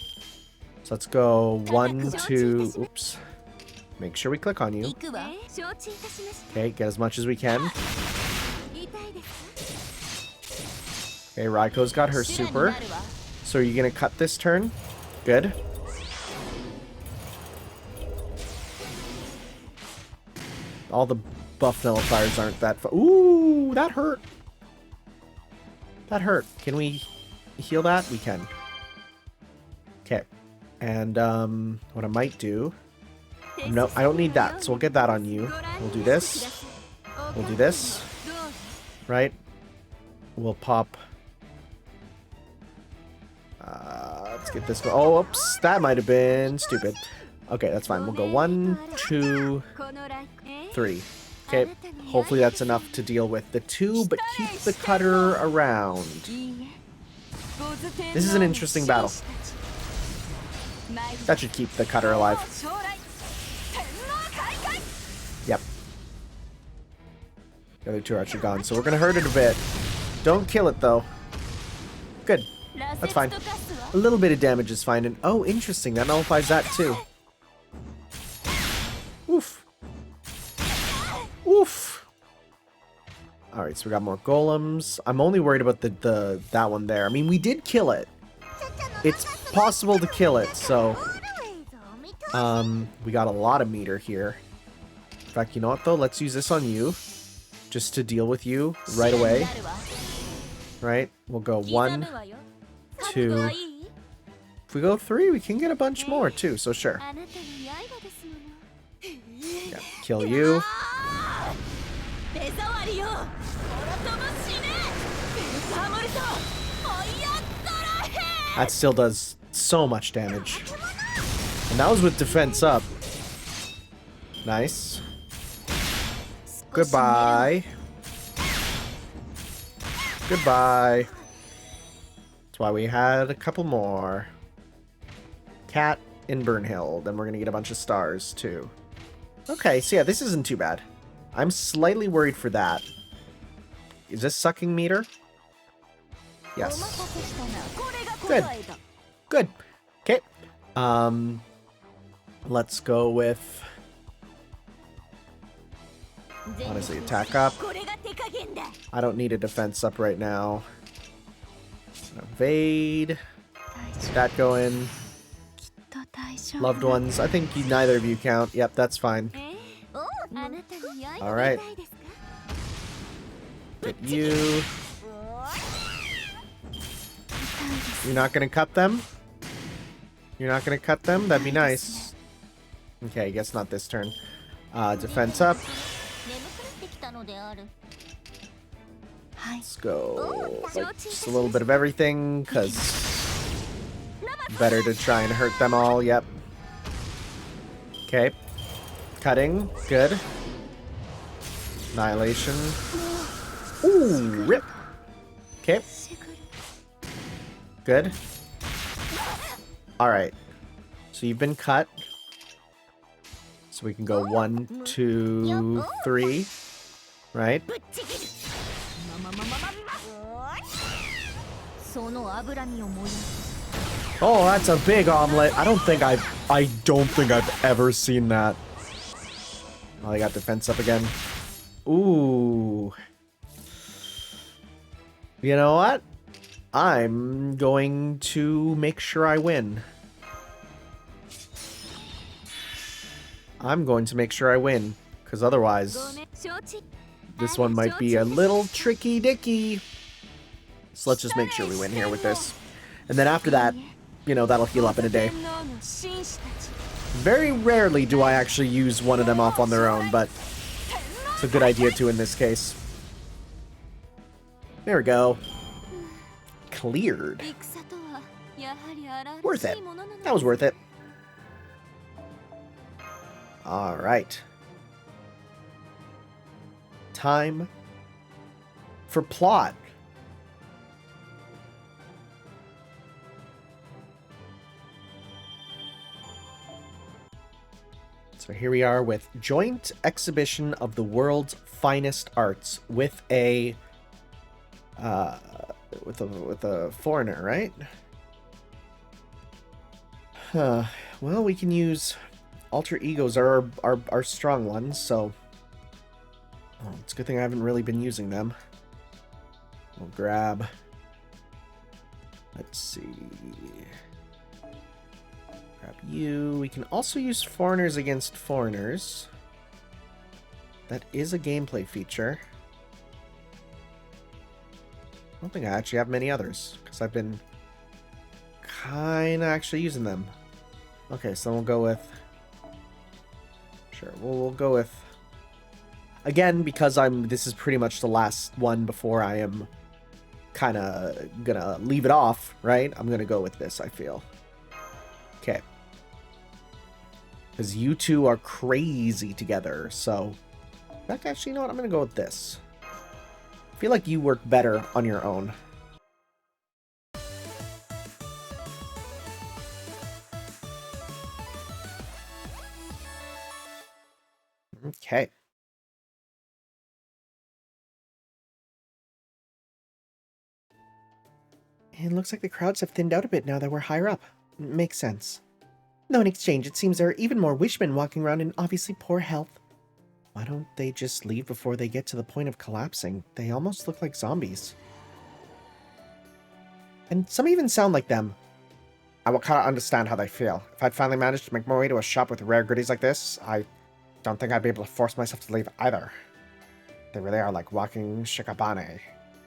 So let's go 1, 2... Oops. Make sure we click on you. Okay, get as much as we can. Okay, Raiko's got her super. So are you going to cut this turn? Good. All the buff nullifiers aren't that ooh, that hurt. That hurt. Can we heal that? We can. Okay. And what I might do... No, I don't need that, so we'll get that on you. We'll do this. We'll do this. Right? We'll pop... let's get this... Oh, oops. That might have been stupid. Okay, that's fine. We'll go 1, 2, 3. Okay, hopefully that's enough to deal with the 2, but keep the cutter around. This is an interesting battle. That should keep the cutter alive. Yep. The other 2 are actually gone, so we're going to hurt it a bit. Don't kill it, though. Good. That's fine. A little bit of damage is fine. And oh, interesting. That nullifies that, too. Oof. Oof. Alright, so we got more golems. I'm only worried about that one there. I mean, we did kill it. It's possible to kill it, so... we got a lot of meter here. In fact, you know what, though? Let's use this on you. Just to deal with you right away. Right? We'll go 1, 2... If we go 3, we can get a bunch more, too, so sure. Yeah, kill you. That still does so much damage. And that was with defense up. Nice. Goodbye. Goodbye. That's why we had a couple more. Cat in Burnhill. Then we're going to get a bunch of stars, too. Okay, so yeah, this isn't too bad. I'm slightly worried for that. Is this sucking meter? Yes. Good. Good. Okay. Let's go with... Honestly, attack up. I don't need a defense up right now. Evade. Get that going. Loved ones. I think neither of you count. Yep, that's fine. Alright. Get you. You're not gonna cut them? You're not gonna cut them? That'd be nice. Okay, I guess not this turn. Defense up. Let's go like just a little bit of everything, because better to try and hurt them all. Yep. Okay. Cutting. Good. Annihilation. Ooh, rip. Okay. Good. Alright. So you've been cut. So we can go 1, 2, 3. Right? Oh, that's a big omelet. I don't think I've ever seen that. Oh, I got defense up again. Ooh. You know what? I'm going to make sure I win. I'm going to make sure I win, because otherwise, this one might be a little tricky dicky. So let's just make sure we win here with this. And then after that, you know, that'll heal up in a day. Very rarely do I actually use one of them off on their own, but it's a good idea too in this case. There we go. Cleared. Worth it. That was worth it. Alright. Time for plot. So here we are with joint exhibition of the world's finest arts with a foreigner, right? Well, we can use alter egos are our strong ones, so it's a good thing I haven't really been using them. We'll grab, let's see, grab you. We can also use foreigners against foreigners. That is a gameplay feature. I don't think I actually have many others, because I've been kind of actually using them. Okay, so we'll go with... Sure, we'll go with... Again, because this is pretty much the last one before I am kind of gonna leave it off, right? I'm gonna go with this, I feel. Okay. Because you two are crazy together, so... In fact, actually, you know what? I'm gonna go with this. I feel like you work better on your own. Okay. It looks like the crowds have thinned out a bit now that we're higher up. Makes sense. Though in exchange, it seems there are even more wishmen walking around in obviously poor health. Why don't they just leave before they get to the point of collapsing? They almost look like zombies. And some even sound like them. I will kind of understand how they feel. If I'd finally managed to make my way to a shop with rare goodies like this, I don't think I'd be able to force myself to leave either. They really are like walking shikabane.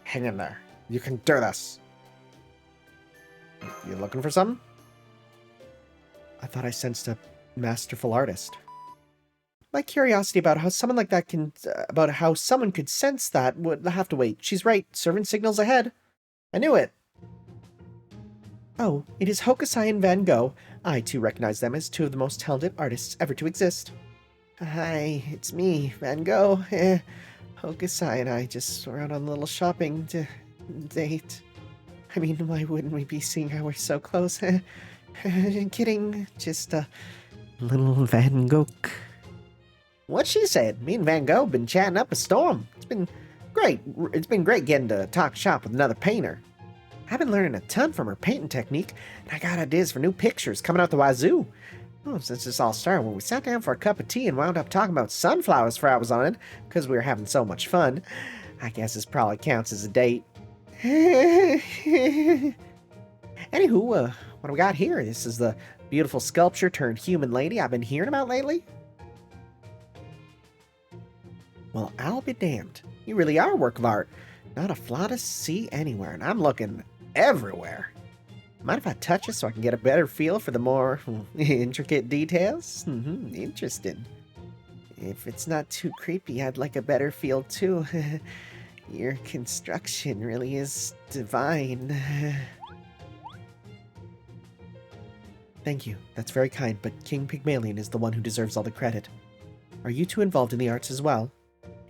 Hang in there. You can do this. You looking for something? I thought I sensed a masterful artist. My curiosity about how someone like that about how someone could sense that would have to wait. She's right. Servant signals ahead. I knew it. Oh, it is Hokusai and Van Gogh. I too recognize them as two of the most talented artists ever to exist. Hi, it's me, Van Gogh. Hokusai and I just were out on a little shopping date. I mean, why wouldn't we be seeing how we're so close? Kidding, just a little Van Gogh. What she said, me and Van Gogh been chatting up a storm. It's been great. It's been great getting to talk shop with another painter. I've been learning a ton from her painting technique, and I got ideas for new pictures coming out the wazoo. Oh, since this all started when we sat down for a cup of tea and wound up talking about sunflowers for hours on end, because we were having so much fun. I guess this probably counts as a date. Anywho, what do we got here? This is the beautiful sculpture turned human lady I've been hearing about lately. Well, I'll be damned. You really are a work of art. Not a flaw to see anywhere, and I'm looking everywhere. Mind if I touch it so I can get a better feel for the more intricate details? Interesting. If it's not too creepy, I'd like a better feel too. Your construction really is divine. Thank you. That's very kind, but King Pygmalion is the one who deserves all the credit. Are you two involved in the arts as well?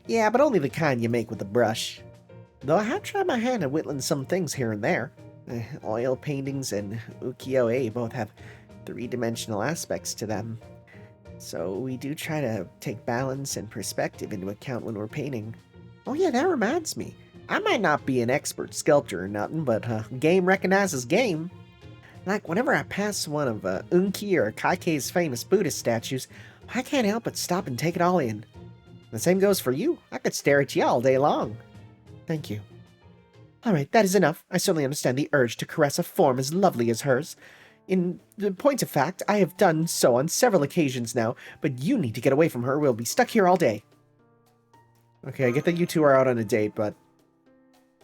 Yeah, but only the kind you make with a brush. Though I have tried my hand at whittling some things here and there. Oil paintings and ukiyo-e both have three-dimensional aspects to them. So we do try to take balance and perspective into account when we're painting. Oh yeah, that reminds me. I might not be an expert sculptor or nothing, but game recognizes game. Like whenever I pass one of Unki or Kaike's famous Buddhist statues, I can't help but stop and take it all in. The same goes for you. I could stare at you all day long. Thank you. Alright, that is enough. I certainly understand the urge to caress a form as lovely as hers. In the point of fact, I have done so on several occasions now, but you need to get away from her. We'll be stuck here all day. Okay, I get that you two are out on a date, but...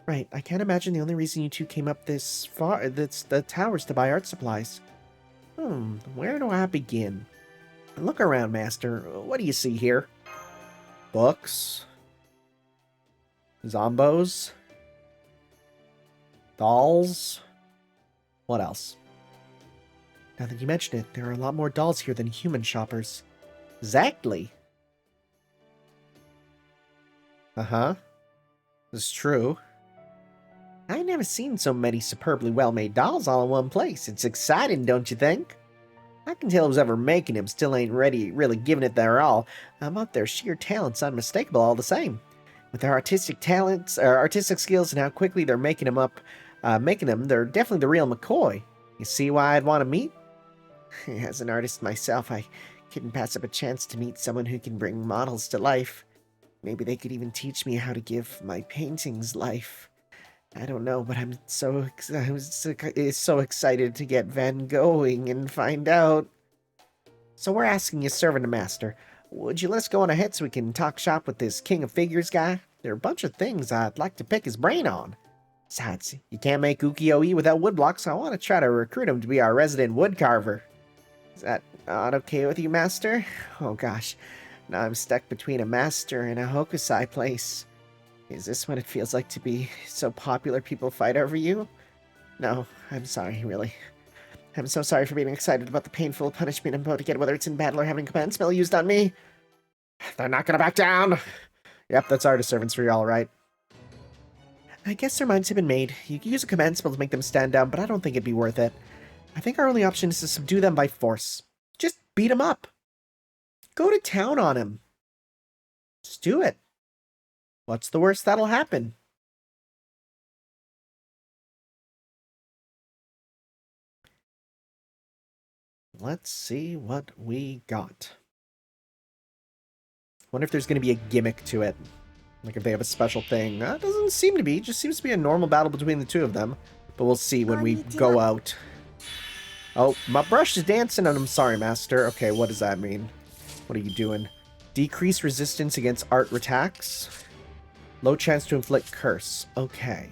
Right, I can't imagine the only reason you two came up this far, that's the towers to buy art supplies. Where do I begin? Look around, Master. What do you see here? Books? Zombos? Dolls? What else? Now that you mention it, there are a lot more dolls here than human shoppers. Exactly. Uh-huh. It's true. I've never seen so many superbly well-made dolls all in one place. It's exciting, don't you think? I can tell who's ever making them still ain't really giving it their all, but their sheer talent's unmistakable all the same. With their artistic talents, artistic skills, and how quickly they're making them, they're definitely the real McCoy. You see why I'd want to meet? As an artist myself, I couldn't pass up a chance to meet someone who can bring models to life. Maybe they could even teach me how to give my paintings life. I don't know, but I'm so excited to get Van going and find out. So we're asking you, servant and master, would you let us go on ahead so we can talk shop with this King of Figures guy? There are a bunch of things I'd like to pick his brain on. Besides, you can't make ukiyo-e without woodblocks, so I want to try to recruit him to be our resident woodcarver. Is that not okay with you, master? Oh gosh, now I'm stuck between a master and a hokusai place. Is this what it feels like to be so popular people fight over you? No, I'm sorry, really. I'm so sorry for being excited about the painful punishment I'm about to get, whether it's in battle or having command spell used on me. They're not gonna back down! Yep, that's artist servants for y'all, right? I guess their minds have been made. You can use a command spell to make them stand down, but I don't think it'd be worth it. I think our only option is to subdue them by force. Just beat them up. Go to town on him. Just do it. What's the worst that'll happen? Let's see what we got. Wonder if there's going to be a gimmick to it. Like if they have a special thing. That doesn't seem to be. It just seems to be a normal battle between the two of them. But we'll see when we go out. Oh, my brush is dancing and I'm sorry, master. Okay, what does that mean? What are you doing? Decrease resistance against art attacks. Low chance to inflict curse. Okay.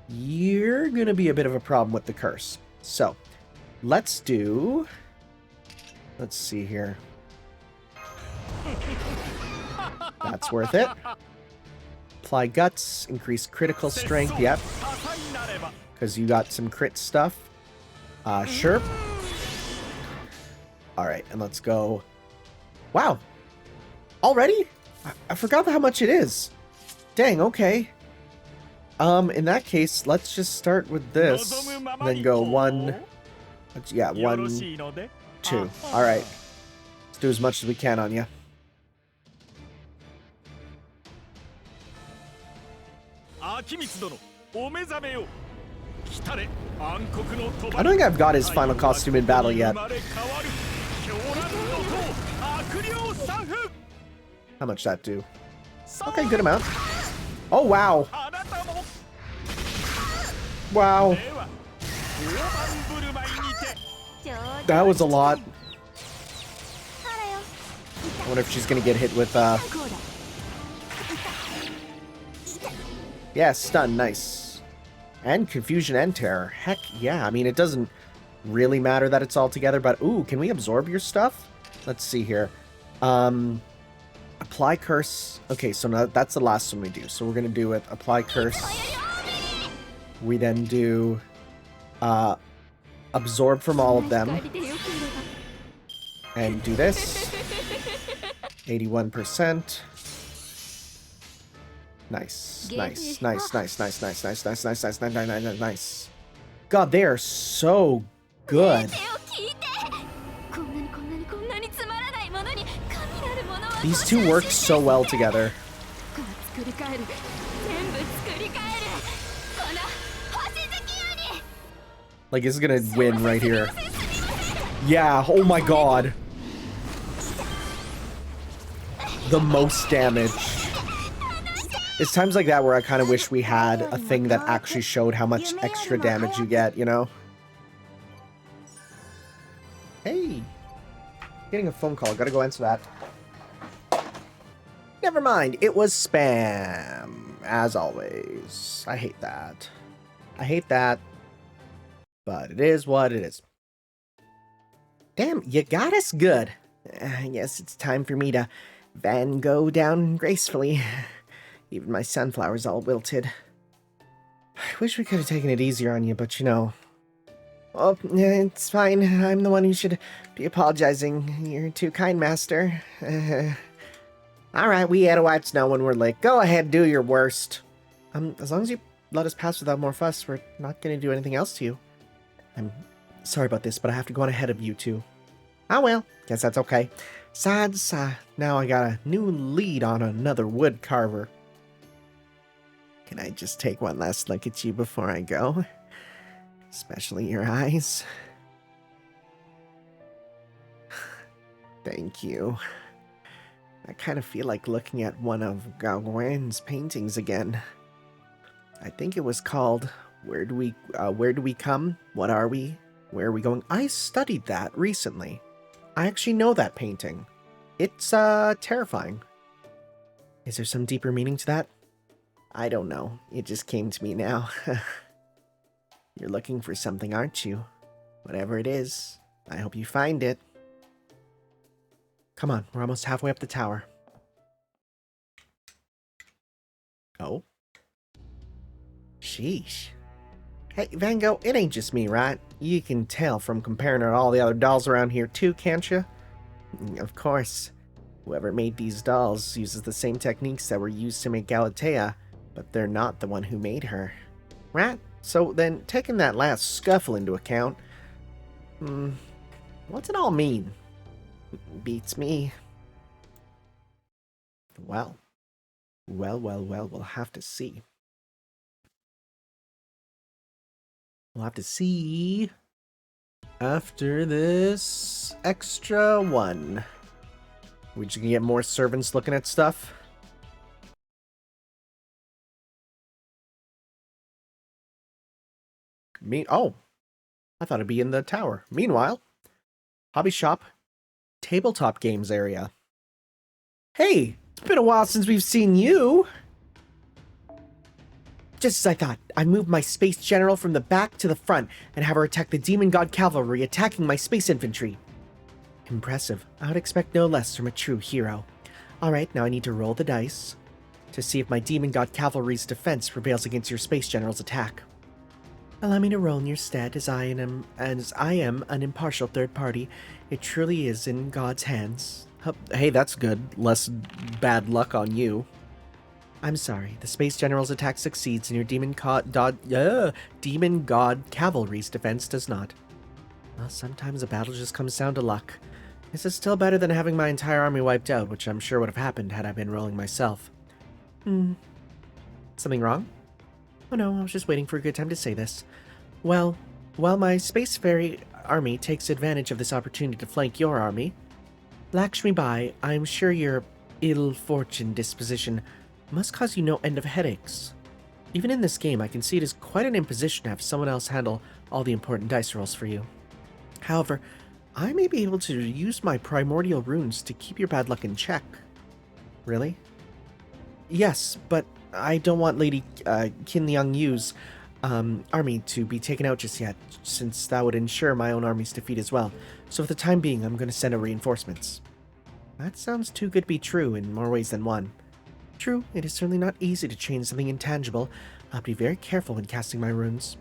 You're going to be a bit of a problem with the curse. So, let's do... Let's see here. That's worth it. Apply guts, increase critical strength, yep. Because you got some crit stuff. Sure. Alright, and let's go. Wow. Already? I forgot how much it is. Dang, okay. In that case, let's just start with this. Then go 1... Yeah, 1, 2. Alright. Let's do as much as we can on you. I don't think I've got his final costume in battle yet. How much that do? Okay, good amount. Oh, wow. Wow. That was a lot. I wonder if she's gonna get hit with, yeah, stun, nice. And confusion and terror. Heck yeah, I mean, it doesn't really matter that it's all together, but ooh, can we absorb your stuff? Let's see here. Apply curse. Okay, so now that's the last one we do. So we're gonna do it. Apply curse. We then do absorb from all of them. And do this. 81%. Nice. Nice. Nice. Nice. Nice. Nice. Nice. Nice. Nice. Nice. Nice. Nice. Nice. Nice. God, they are so good. These two work so well together. Like, this is gonna win right here. Yeah, oh my god. The most damage. It's times like that where I kind of wish we had a thing that actually showed how much extra damage you get, you know? Hey! Getting a phone call. Gotta go answer that. Never mind. It was spam. As always. I hate that. I hate that. But it is what it is. Damn, you got us good. I guess it's time for me to Van Gogh down gracefully. Even my sunflower's all wilted. I wish we could have taken it easier on you, but you know. Oh, it's fine. I'm the one who should be apologizing. You're too kind, Master. Alright, we Edowites know when we're late. Go ahead, do your worst. As long as you let us pass without more fuss, we're not going to do anything else to you. I'm sorry about this, but I have to go on ahead of you two. Oh well, guess that's okay. Besides, now I got a new lead on another wood carver. Can I just take one last look at you before I go? Especially your eyes. Thank you. I kind of feel like looking at one of Gauguin's paintings again. I think it was called Where Do We Come? What Are We? Where Are We Going? I studied that recently. I actually know that painting. It's terrifying. Is there some deeper meaning to that? I don't know. It just came to me now. You're looking for something, aren't you? Whatever it is, I hope you find it. Come on, we're almost halfway up the tower. Oh? Sheesh. Hey, Van Gogh, it ain't just me, right? You can tell from comparing her to all the other dolls around here too, can't you? Of course. Whoever made these dolls uses the same techniques that were used to make Galatea, but they're not the one who made her. Right? So then, taking that last scuffle into account, what's it all mean? Beats me. Well, we'll have to see. We'll have to see after this extra one. We just gonna get more servants looking at stuff? Oh, I thought it'd be in the tower. Meanwhile, hobby shop, tabletop games area. Hey, it's been a while since we've seen you. Just as I thought, I moved my space general from the back to the front and have her attack the demon god cavalry attacking my space infantry. Impressive. I would expect no less from a true hero. Alright, now I need to roll the dice to see if my demon god cavalry's defense prevails against your space general's attack. Allow me to roll in your stead, as I am an impartial third party. It truly is in God's hands. Hey, that's good. Less bad luck on you. I'm sorry. The Space General's attack succeeds, and your demon god cavalry's defense does not. Well, sometimes a battle just comes down to luck. This is still better than having my entire army wiped out, which I'm sure would have happened had I been rolling myself. Something wrong? Oh no, I was just waiting for a good time to say this. Well, while my Space Fairy army takes advantage of this opportunity to flank your army, Lakshmi Bai, I'm sure your ill-fortuned disposition must cause you no end of headaches. Even in this game, I can see it is quite an imposition to have someone else handle all the important dice rolls for you. However, I may be able to use my primordial runes to keep your bad luck in check. Really? Yes, but I don't want Lady Qin Liangyu's army to be taken out just yet, since that would ensure my own army's defeat as well. So for the time being, I'm going to send out reinforcements. That sounds too good to be true in more ways than one. True, it is certainly not easy to change something intangible. I'll be very careful when casting my runes.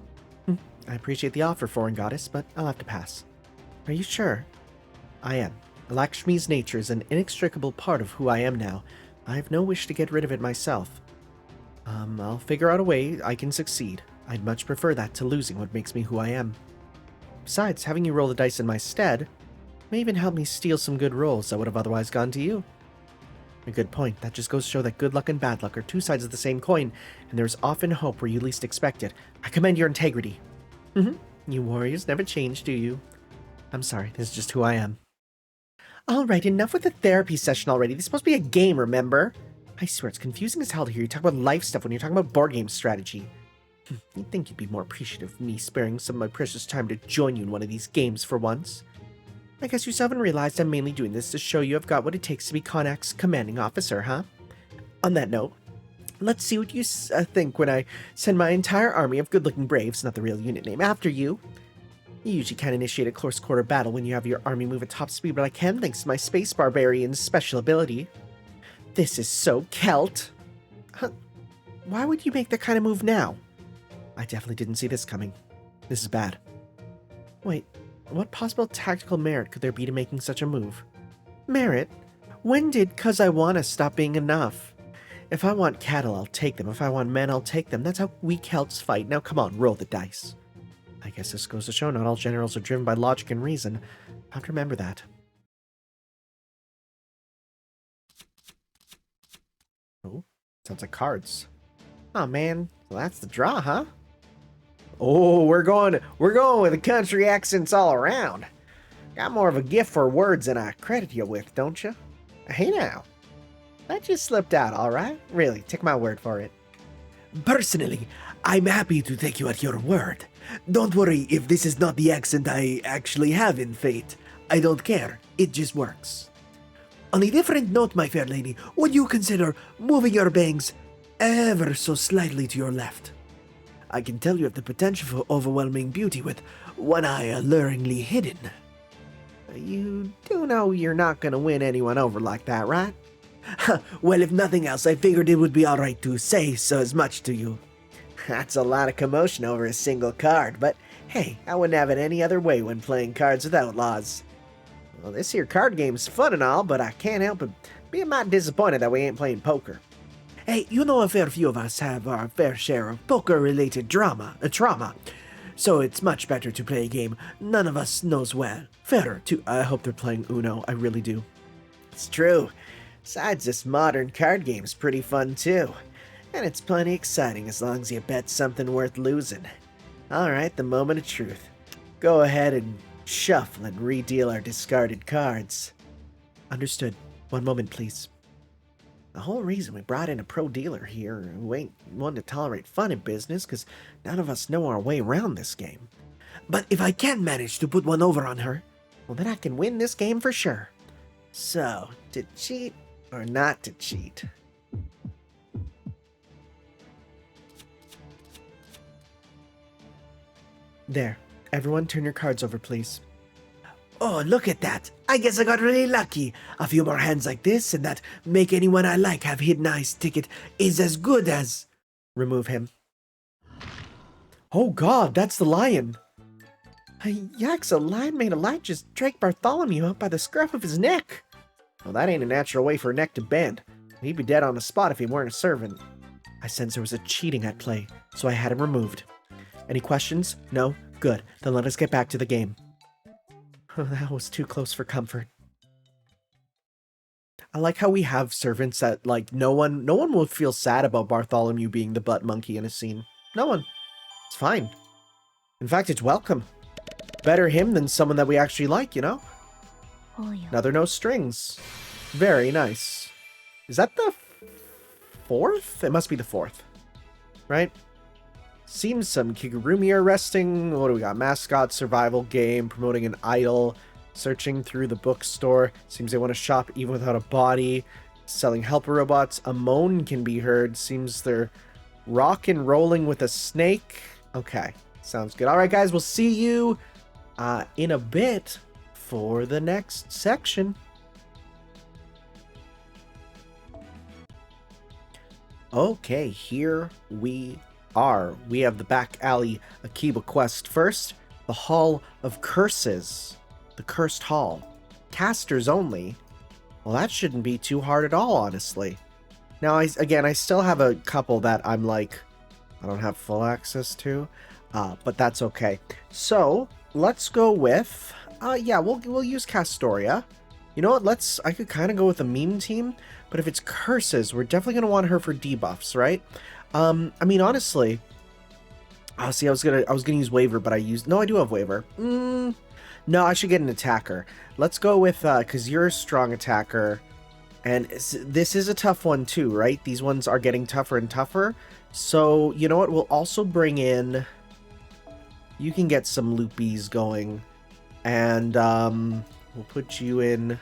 I appreciate the offer, foreign goddess, but I'll have to pass. Are you sure? I am. Lakshmi's nature is an inextricable part of who I am now. I have no wish to get rid of it myself. I'll figure out a way I can succeed. I'd much prefer that to losing what makes me who I am. Besides, having you roll the dice in my stead may even help me steal some good rolls that would have otherwise gone to you. A good point. That just goes to show that good luck and bad luck are two sides of the same coin, and there's often hope where you least expect it. I commend your integrity. You warriors never change, do you? I'm sorry, this is just who I am. Alright, enough with the therapy session already. This is supposed to be a game, remember? I swear, it's confusing as hell to hear you talk about life stuff when you're talking about board game strategy. You'd think you'd be more appreciative of me sparing some of my precious time to join you in one of these games for once. I guess you still haven't realized I'm mainly doing this to show you I've got what it takes to be Connacht's commanding officer, huh? On that note, let's see what you think when I send my entire army of good-looking braves, not the real unit name, after you. You usually can't initiate a close-quarter battle when you have your army move at top speed, but I can thanks to my space barbarian's special ability. This is so Celt. Huh? Why would you make that kind of move now? I definitely didn't see this coming. This is bad. Wait, what possible tactical merit could there be to making such a move? Merit? When did "'cause I wanna" stop being enough? If I want cattle, I'll take them. If I want men, I'll take them. That's how we Celts fight. Now come on, roll the dice. I guess this goes to show not all generals are driven by logic and reason. I'll have to remember that. Oh, sounds like cards. Oh man, well, that's the draw, huh? Oh, we're going with the country accents all around. Got more of a gift for words than I credit you with, don't you? Hey now, that just slipped out, all right? Really, take my word for it.
Personally, I'm happy to take you at your word. Don't worry if this is not the accent I actually have in Fate. I don't care, it just works. On a different note, my fair lady, would you consider moving your bangs ever so slightly to your left? I can tell you have the potential for overwhelming beauty with one eye alluringly hidden.
You do know you're not gonna win anyone over like that, right?
Well, if nothing else, I figured it would be alright to say so as much to you.
That's a lot of commotion over a single card, but hey, I wouldn't have it any other way when playing Cards with Outlaws. Well, this here card game's fun and all, but I can't help but be a mite disappointed that we ain't playing poker.
Hey, you know a fair few of us have our fair share of poker-related trauma, so it's much better to play a game none of us knows well. Fairer to...
I hope they're playing Uno, I really do. It's true. Besides, this modern card game's pretty fun too. And it's plenty exciting as long as you bet something worth losing. Alright, the moment of truth. Go ahead and shuffle and re-deal our discarded cards.
Understood. One moment, please.
The whole reason we brought in a pro dealer here who ain't one to tolerate fun in business, because none of us know our way around this game.
But if I can manage to put one over on her,
well then I can win this game for sure. So, to cheat or not to cheat? There. Everyone turn your cards over, please.
Oh, look at that. I guess I got really lucky. A few more hands like this and that make anyone I like have hidden eyes ticket is as good as...
Remove him. Oh god, that's the lion. Yikes, a lion made a light just drag Bartholomew up by the scruff of his neck. Well, that ain't a natural way for a neck to bend. He'd be dead on the spot if he weren't a servant. I sensed there was a cheating at play, so I had him removed. Any questions? No? Good. Then let us get back to the game. Oh, that was too close for comfort. I like how we have servants that, like, no one will feel sad about Bartholomew being the butt monkey in a scene. No one. It's fine. In fact, it's welcome. Better him than someone that we actually like, you know? Another no strings. Very nice. Is that the fourth? It must be the fourth. Right? Seems some Kigurumi are resting. What do we got? Mascot, survival game, promoting an idol, searching through the bookstore. Seems they want to shop even without a body. Selling helper robots. A moan can be heard. Seems they're rock and rolling with a snake. Okay, sounds good. All right, guys, we'll see you in a bit for the next section. Okay, here we are. We have the back alley Akiba quest first. The Hall of Curses. The Cursed Hall. Casters only. Well, that shouldn't be too hard at all, honestly. Now, I still have a couple that I'm like, I don't have full access to, but that's okay. So, let's go with, yeah, we'll use Castoria. You know what, I could kind of go with the meme team, but if it's curses, we're definitely going to want her for debuffs, right? I mean, honestly, see, I was gonna use waiver, but I do have waiver. No, I should get an attacker. Let's go with, because you're a strong attacker. And this is a tough one too, right? These ones are getting tougher and tougher. So, you know what? We'll also bring in... You can get some loopies going. And we'll put you in...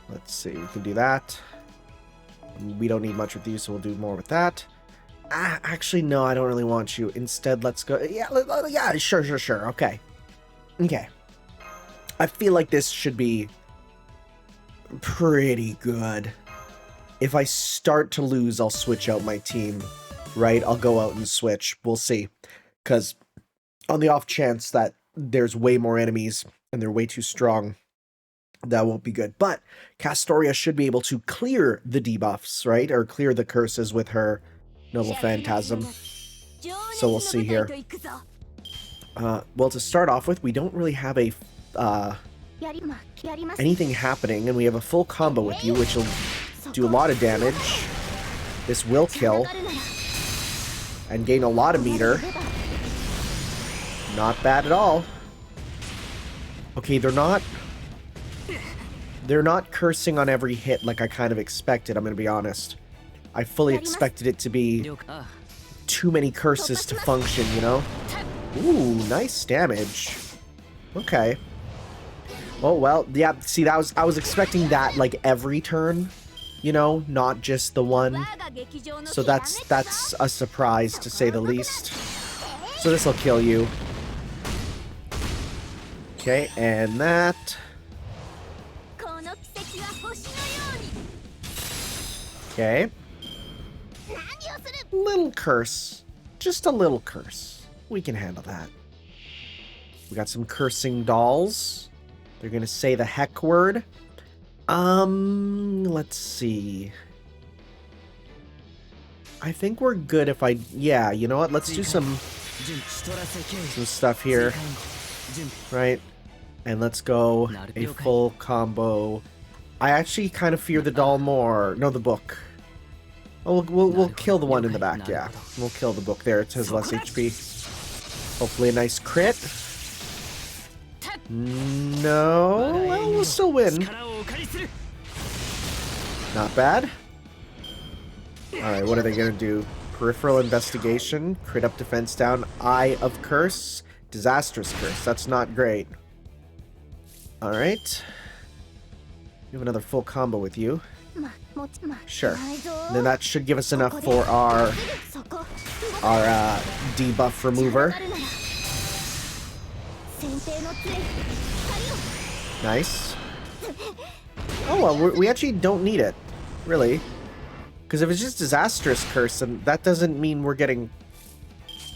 Let's see, we can do that. We don't need much with you, so we'll do more with that. Actually, no, I don't really want you. Instead, let's go... Yeah, sure. Okay. Okay. I feel like this should be pretty good. If I start to lose, I'll switch out my team, right? I'll go out and switch. We'll see. Because on the off chance that there's way more enemies and they're way too strong, that won't be good. But Castoria should be able to clear the debuffs, right? Or clear the curses with her Noble Phantasm. So we'll see here. Well, to start off with, we don't really have a anything happening, and we have a full combo with you, which will do a lot of damage. This will kill and gain a lot of meter. Not bad at all. Okay, they're not cursing on every hit like I kind of expected, I'm gonna be honest. I fully expected it to be too many curses to function, you know? Ooh, nice damage. Okay. Oh, well, yeah, see, I was expecting that, like, every turn, you know, not just the one. So that's a surprise, to say the least. So this will kill you. Okay, and that. Okay. Little curse. Just a little curse. We can handle that. We got some cursing dolls. They're gonna say the heck word. Let's see. I think we're good if I... Yeah, you know what? Let's do some stuff here. Right? And let's go a full combo. I actually kind of fear the doll more. No, the book. Oh, we'll kill the one in the back, yeah. We'll kill the book there. It has less HP. Hopefully a nice crit. No, well, we'll still win. Not bad. Alright, what are they gonna do? Peripheral investigation, crit up, defense down, Eye of Curse, disastrous curse. That's not great. Alright. We have another full combo with you. Sure. Then that should give us enough for our debuff remover. Nice. Oh, well, we actually don't need it. Really. Because if it's just disastrous curse, then that doesn't mean we're getting...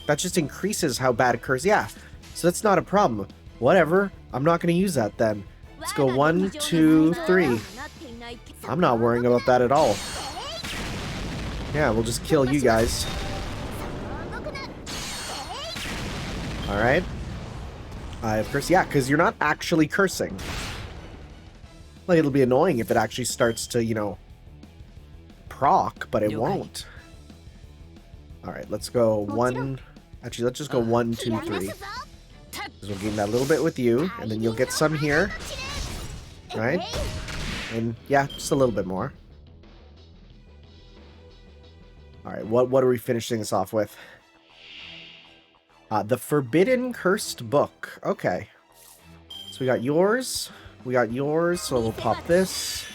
That just increases how bad a curse... Yeah. So that's not a problem. Whatever. I'm not going to use that then. Let's go 1, 2, 3. I'm not worrying about that at all. Yeah, we'll just kill you guys. Alright. Eye of Curse. Yeah, because you're not actually cursing. Like, it'll be annoying if it actually starts to, you know, proc, but it won't. Alright, let's go 1... Actually, let's just go 1, 2, 3. Because we'll gain that little bit with you, and then you'll get some here. Right? And, yeah, just a little bit more. Alright, what are we finishing this off with? The Forbidden Cursed Book. Okay. So we got yours. We got yours, so we'll pop this.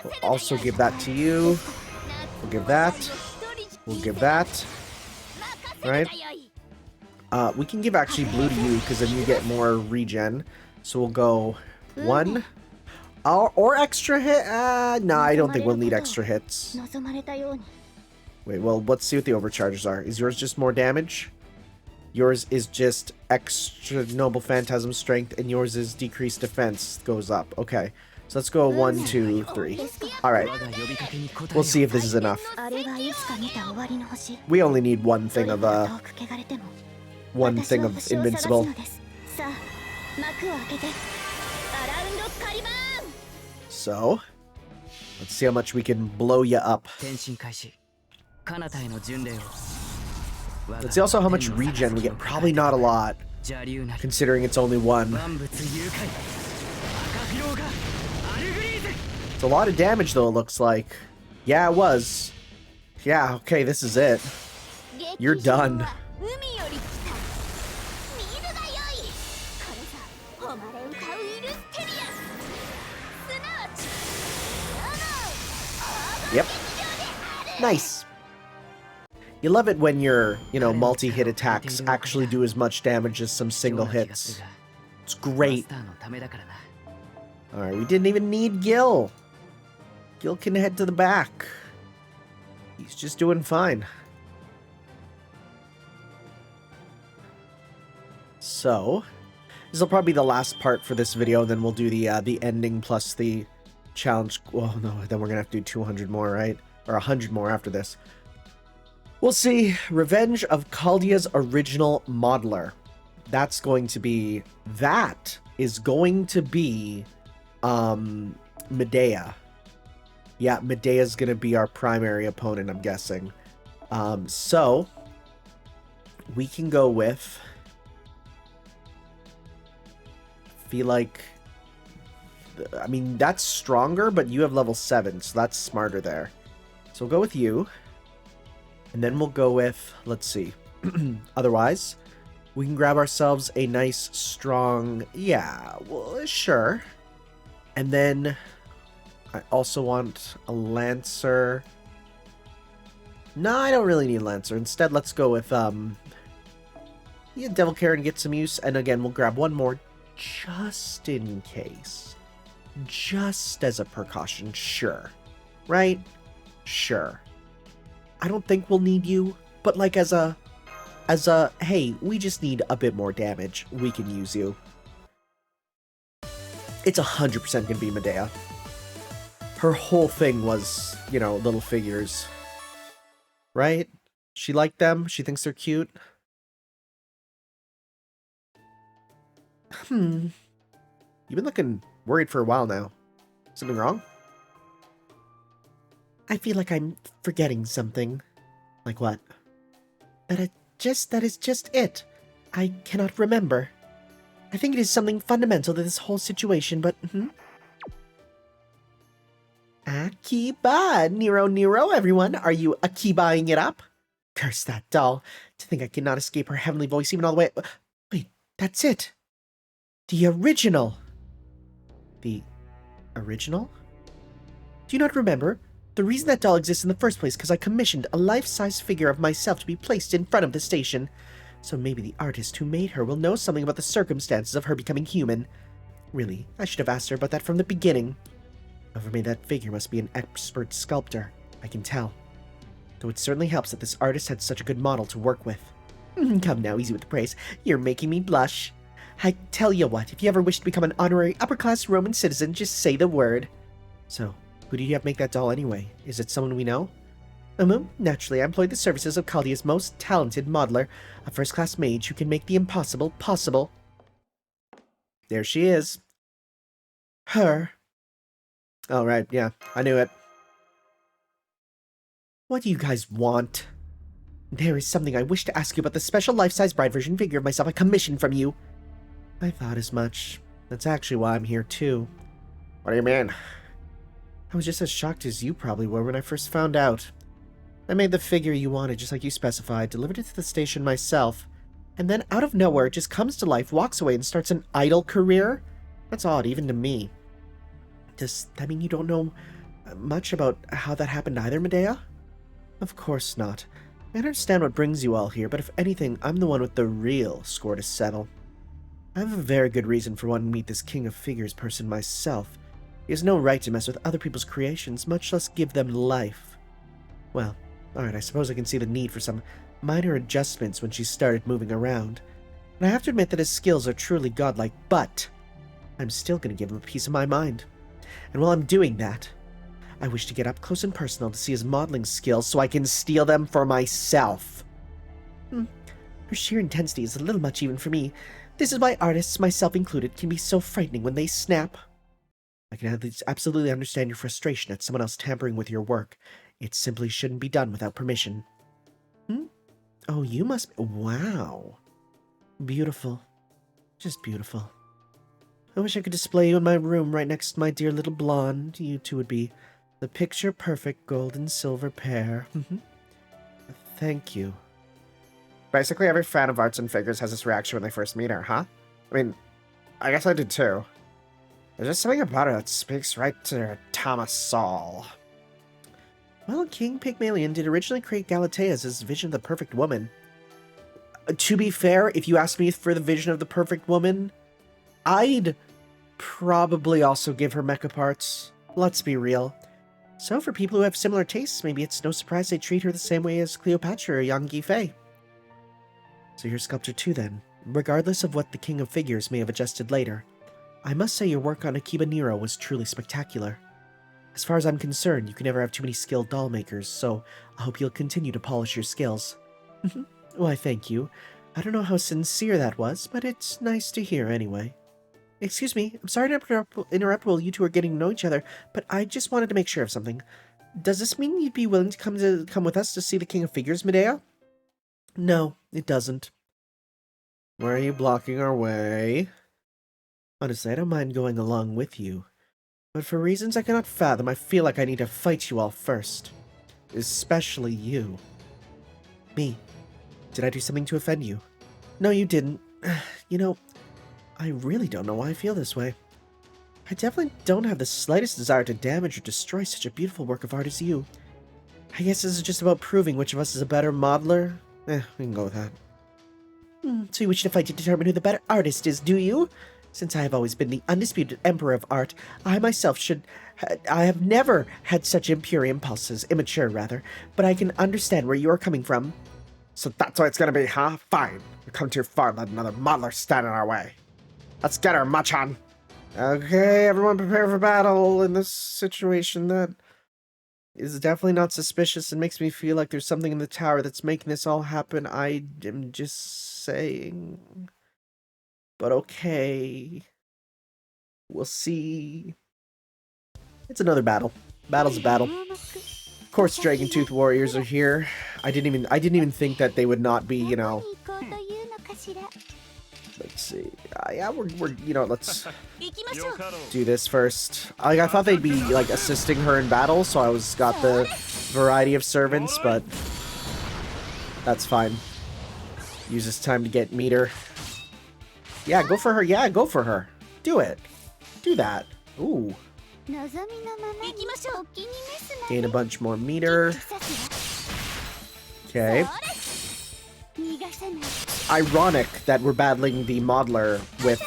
We'll also give that to you. We'll give that. We'll give that. Right? We can give actually blue to you, because then you get more regen. So we'll go 1. Or extra hit? No, I don't think we'll need extra hits. Wait, well, let's see what the overcharges are. Is yours just more damage? Yours is just extra Noble Phantasm strength, and yours is decreased defense goes up. Okay, so let's go 1, 2, 3. Alright, we'll see if this is enough. We only need one thing of invincible. So, let's see how much we can blow you up. Let's see also how much regen we get. Probably not a lot, considering it's only 1. It's a lot of damage, though, it looks like. Yeah, it was. Yeah, okay, this is it. You're done. Yep. Nice. You love it when your, multi-hit attacks actually do as much damage as some single hits. It's great. Alright, we didn't even need Gil. Gil can head to the back. He's just doing fine. So, this will probably be the last part for this video, then we'll do the ending plus the challenge. Well, no, then we're gonna have to do 200 more, right? Or 100 more after this. We'll see. Revenge of Chaldea's original modeler. That is going to be Medea. Yeah, Medea's gonna be our primary opponent, I'm guessing. So we can go with, feel like, I mean, that's stronger, but you have level 7, so that's smarter there. So we'll go with you. And then we'll go with, let's see. Otherwise, we can grab ourselves a nice, strong, yeah, well, sure. And then I also want a Lancer. No, I don't really need Lancer. Instead, let's go with, yeah, Devil Carrot and get some use. And again, we'll grab one more just in case. Just as a precaution, sure. Right? Sure. I don't think we'll need you, but like as a, hey, we just need a bit more damage. We can use you. It's 100% gonna be Medea. Her whole thing was, little figures. Right? She liked them. She thinks they're cute. You've been looking worried for a while now. Something wrong? I feel like I'm forgetting something. Like what? That is just it. I cannot remember. I think it is something fundamental to this whole situation, but, Akiba! Nero, everyone! Are you Akibaing it up? Curse that doll. To think I cannot escape her heavenly voice even all the way... Wait, that's it! The original! The original? Do you not remember? The reason that doll exists in the first place because I commissioned a life-size figure of myself to be placed in front of the station. So maybe the artist who made her will know something about the circumstances of her becoming human. Really, I should have asked her about that from the beginning. Whoever made that figure must be an expert sculptor, I can tell. Though it certainly helps that this artist had such a good model to work with. Come now, easy with the praise. You're making me blush. I tell you what, if you ever wish to become an honorary upper-class Roman citizen, just say the word. So, who did you have make that doll anyway? Is it someone we know? Naturally, I employed the services of Chaldea's most talented modeler, a first-class mage who can make the impossible possible. There she is. Her. Oh, right, yeah, I knew it. What do you guys want? There is something I wish to ask you about the special life-size bride version figure of myself I commissioned from you. I thought as much. That's actually why I'm here, too. What do you mean? I was just as shocked as you probably were when I first found out. I made the figure you wanted just like you specified, delivered it to the station myself, and then out of nowhere it just comes to life, walks away, and starts an idle career? That's odd, even to me. Does that mean you don't know much about how that happened either, Medea? Of course not. I understand what brings you all here, but if anything, I'm the one with the real score to settle. I have a very good reason for wanting to meet this king of figures person myself. He has no right to mess with other people's creations, much less give them life. Well, alright, I suppose I can see the need for some minor adjustments when she started moving around. And I have to admit that his skills are truly godlike, but I'm still going to give him a piece of my mind. And while I'm doing that, I wish to get up close and personal to see his modeling skills so I can steal them for myself. Her sheer intensity is a little much even for me. This is why artists, myself included, can be so frightening when they snap. I can absolutely understand your frustration at someone else tampering with your work. It simply shouldn't be done without permission. Oh, you must... Wow. Beautiful. Just beautiful. I wish I could display you in my room right next to my dear little blonde. You two would be the picture-perfect gold and silver pair. Thank you.
Basically, every fan of arts and figures has this reaction when they first meet her, huh? I mean, I guess I did too. There's just something about her that speaks right to their Thomas Saul.
Well, King Pygmalion did originally create Galatea as his vision of the perfect woman. To be fair, if you asked me for the vision of the perfect woman, I'd probably also give her mecha parts. Let's be real. So for people who have similar tastes, maybe it's no surprise they treat her the same way as Cleopatra or Yang Guifei. So you're sculptor too then, regardless of what the King of Figures may have adjusted later. I must say your work on Akiba Nero was truly spectacular. As far as I'm concerned, you can never have too many skilled doll makers, so I hope you'll continue to polish your skills. Why, thank you. I don't know how sincere that was, but it's nice to hear anyway. Excuse me, I'm sorry to interrupt while you two are getting to know each other, but I just wanted to make sure of something. Does this mean you'd be willing to come with us to see the King of Figures, Medea? No, it doesn't.
Why are you blocking our way?
Honestly, I don't mind going along with you. But for reasons I cannot fathom, I feel like I need to fight you all first. Especially you. Me. Did I do something to offend you? No, you didn't. You know, I really don't know why I feel this way. I definitely don't have the slightest desire to damage or destroy such a beautiful work of art as you. I guess this is just about proving which of us is a better modeler. We can go with that. So you wish to fight to determine who the better artist is, do you? Since I have always been the undisputed emperor of art, I myself I have never had such impure impulses, immature rather, but I can understand where you are coming from.
So that's what it's gonna be, huh? Fine. We come too far and let another modeler stand in our way. Let's get her, Machan.
Okay, everyone prepare for battle in this situation that is definitely not suspicious and makes me feel like there's something in the tower that's making this all happen. I am just saying. But okay. We'll see. It's another battle. Battle's a battle. Of course, Dragon Tooth Warriors are here. I didn't even think that they would not be, you know. Let's see. Yeah, we're let's do this first. I thought they'd be like assisting her in battle, so I got the variety of servants, but that's fine. Use this time to get Meteor. Yeah, go for her. Yeah, go for her. Do it. Do that. Ooh. Gain a bunch more Meteor. Okay. Ironic that we're battling the modeler with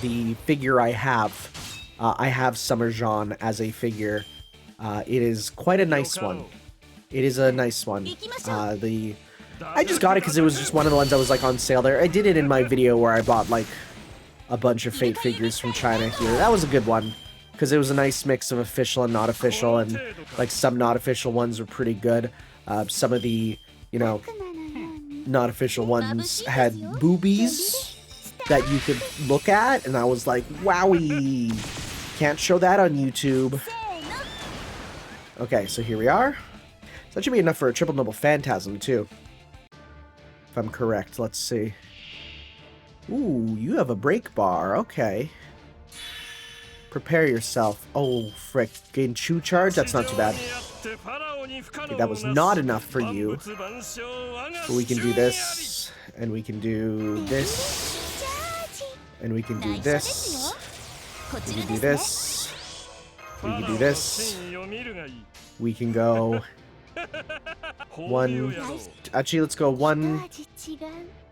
the figure I have. I have Summer Jean as a figure. It is quite a nice one. It is a nice one. I just got it because it was just one of the ones that was like on sale there. I did it in my video where I bought like a bunch of Fate figures from China here. That was a good one because it was a nice mix of official and not official, and like some not official ones were pretty good. Some of the, you know, not official ones had boobies that you could look at, and I was like, wowie, can't show that on YouTube. Okay, so here we are. So that should be enough for a triple noble phantasm too, if I'm correct. Let's see. Ooh, you have a break bar. Okay. Prepare yourself. Oh, frick. Gain Chew Charge? That's not too bad. Okay, that was not enough for you. But we can do this. And we can do this. And we can do this. We can do this. We can do this. We can go... one... Actually, let's go one...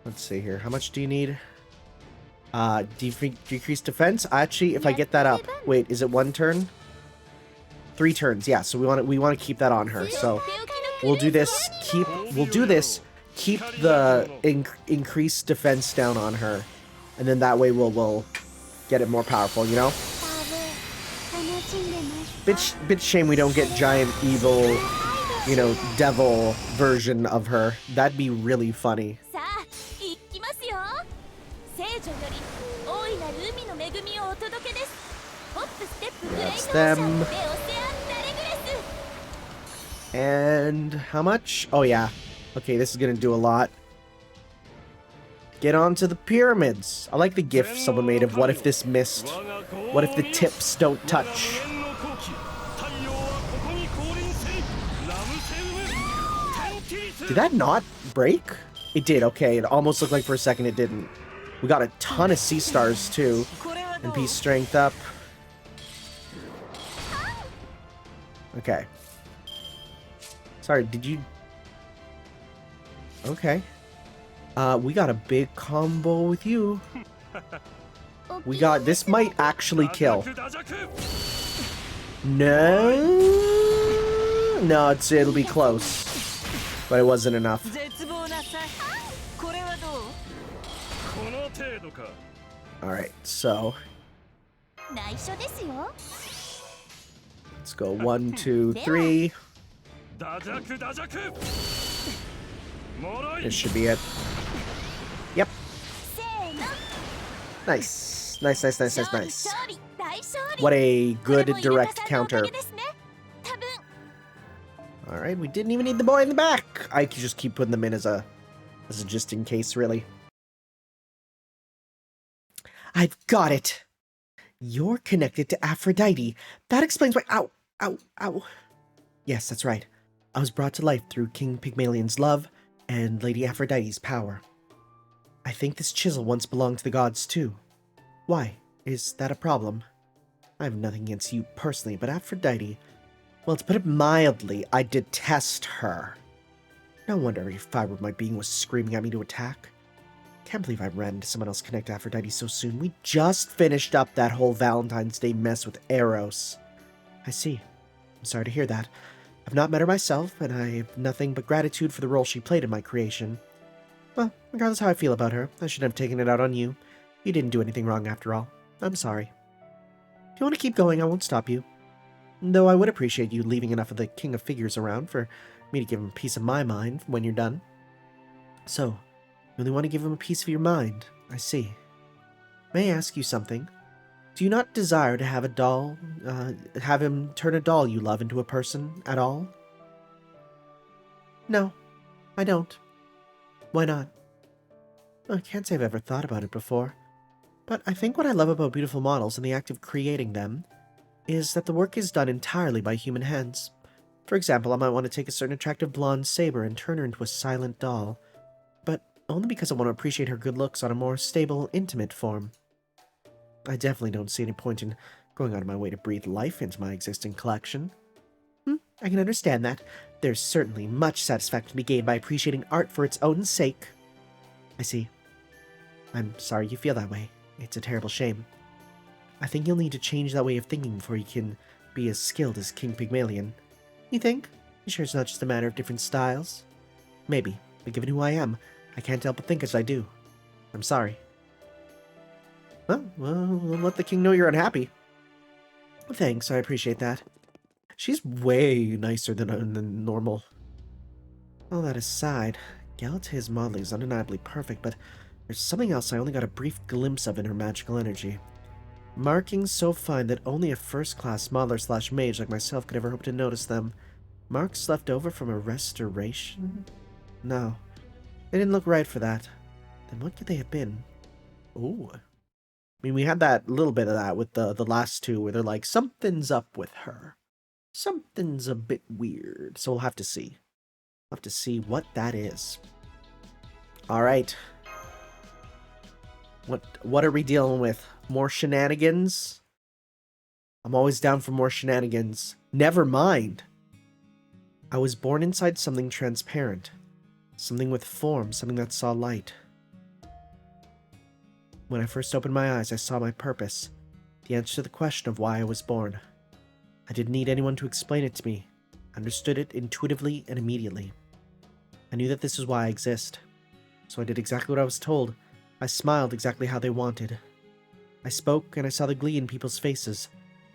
Let's see here. How much do you need? Decrease defense. Actually, if I get that up, wait, is it one turn? 3 turns. Yeah. So we want to keep that on her. So we'll do this. We'll do this. Keep the increased defense down on her, and then that way we'll get it more powerful. You know. Bit shame we don't get giant evil, you know, devil version of her. That'd be really funny. That's them. And how much? Oh yeah. Okay, this is gonna do a lot. Get onto the pyramids. I like the gif someone made of what if this missed? What if the tips don't touch? Did that not break? It did, okay. It almost looked like for a second it didn't. We got a ton of sea stars too. And peace strength up. Okay. Sorry, did you... Okay. We got a big combo with you. We got... This might actually kill. No. No, it'll be close. But it wasn't enough. Alright, so... Let's go 1, 2, 3. This should be it. Yep. Nice. Nice. What a good direct counter. Alright, we didn't even need the boy in the back. I could just keep putting them in as a just in case, really. I've got it. You're connected to Aphrodite. That explains why... Ow. Yes, that's right. I was brought to life through King Pygmalion's love and Lady Aphrodite's power. I think this chisel once belonged to the gods too. Why? Is that a problem? I have nothing against you personally, but Aphrodite... Well, to put it mildly, I detest her. No wonder every fiber of my being was screaming at me to attack. Can't believe I ran into someone else connected to Aphrodite so soon. We just finished up that whole Valentine's Day mess with Eros. I see. I'm sorry to hear that. I've not met her myself, and I have nothing but gratitude for the role she played in my creation. Well, regardless how I feel about her, I shouldn't have taken it out on you. You didn't do anything wrong after all. I'm sorry. If you want to keep going, I won't stop you. Though I would appreciate you leaving enough of the King of Figures around for me to give him a piece of my mind when you're done. So, you really want to give him a piece of your mind? I see. May I ask you something? Do you not desire to have a doll, have him turn a doll you love into a person at all? No, I don't. Why not? Well, I can't say I've ever thought about it before, but I think what I love about beautiful models and the act of creating them is that the work is done entirely by human hands. For example, I might want to take a certain attractive blonde saber and turn her into a silent doll, but only because I want to appreciate her good looks on a more stable, intimate form. I definitely don't see any point in going out of my way to breathe life into my existing collection. I can understand that. There's certainly much satisfaction to be gained by appreciating art for its own sake. I see. I'm sorry you feel that way. It's a terrible shame. I think you'll need to change that way of thinking before you can be as skilled as King Pygmalion. You think? You sure it's not just a matter of different styles? Maybe, but given who I am, I can't help but think as I do. I'm sorry. Well, we'll let the king know you're unhappy. Thanks, I appreciate that. She's way nicer than normal. All that aside, Galatea's modeling is undeniably perfect, but there's something else I only got a brief glimpse of in her magical energy. Markings so fine that only a first-class modeler / mage like myself could ever hope to notice them. Marks left over from a restoration? No, they didn't look right for that. Then what could they have been? Ooh. I mean, we had that little bit of that with the last two, where they're like, something's up with her. Something's a bit weird. So we'll have to see. We'll have to see what that is. Alright. What are we dealing with? More shenanigans? I'm always down for more shenanigans. Never mind. I was born inside something transparent. Something with form, something that saw light. When I first opened my eyes, I saw my purpose. The answer to the question of why I was born. I didn't need anyone to explain it to me. I understood it intuitively and immediately. I knew that this is why I exist. So I did exactly what I was told. I smiled exactly how they wanted. I spoke and I saw the glee in people's faces.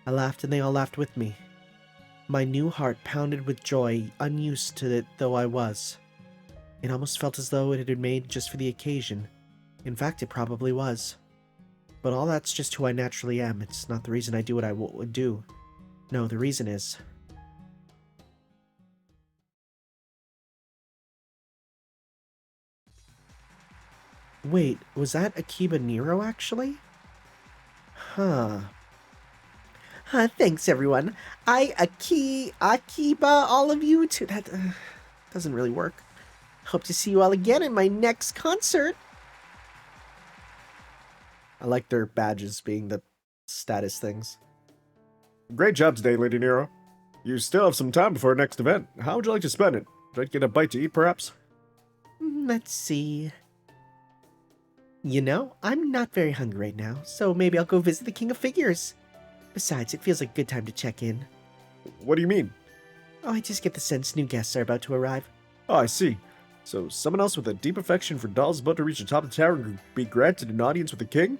I laughed and they all laughed with me. My new heart pounded with joy, unused to it though I was. It almost felt as though it had been made just for the occasion. In fact, it probably was. But all that's just who I naturally am. It's not the reason I do what I would do. No, the reason is... Wait, was that Akiba Nero, actually? Huh. Thanks, everyone. Akiba, all of you, too. That doesn't really work. Hope to see you all again in my next concert. I like their badges being the status things.
Great job today, Lady Nero. You still have some time before our next event. How would you like to spend it? Would you like to get a bite to eat, perhaps?
Let's see. You know, I'm not very hungry right now, so maybe I'll go visit the King of Figures. Besides, it feels like a good time to check in.
What do you mean?
Oh, I just get the sense new guests are about to arrive.
Oh, I see. So, someone else with a deep affection for dolls is about to reach the top of the tower and be granted an audience with the king?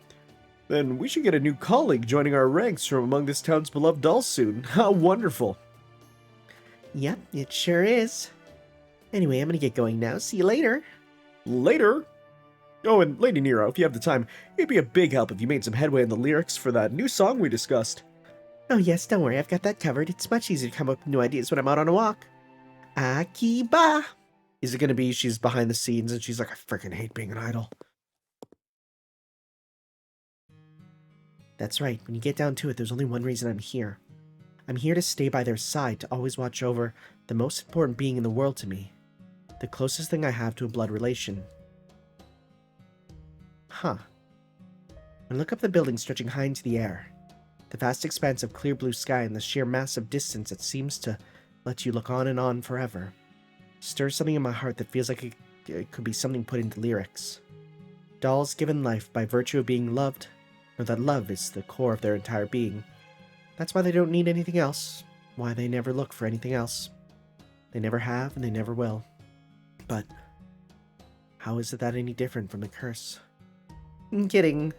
Then we should get a new colleague joining our ranks from among this town's beloved dolls soon. How wonderful!
Yep, it sure is. Anyway, I'm gonna get going now. See you later.
Later? Oh, and Lady Nero, if you have the time, it'd be a big help if you made some headway in the lyrics for that new song we discussed.
Oh yes, don't worry, I've got that covered. It's much easier to come up with new ideas when I'm out on a walk. Akiba! Is it gonna be she's behind the scenes and she's like, I freaking hate being an idol? That's right, when you get down to it, there's only one reason I'm here. I'm here to stay by their side, to always watch over the most important being in the world to me. The closest thing I have to a blood relation. Huh. When I look up the building stretching high into the air, the vast expanse of clear blue sky and the sheer massive distance that seems to let you look on and on forever, stirs something in my heart that feels like it could be something put into lyrics. Dolls given life by virtue of being loved, know that love is the core of their entire being. That's why they don't need anything else, why they never look for anything else. They never have and they never will. But how is it that any different from the curse? I'm kidding.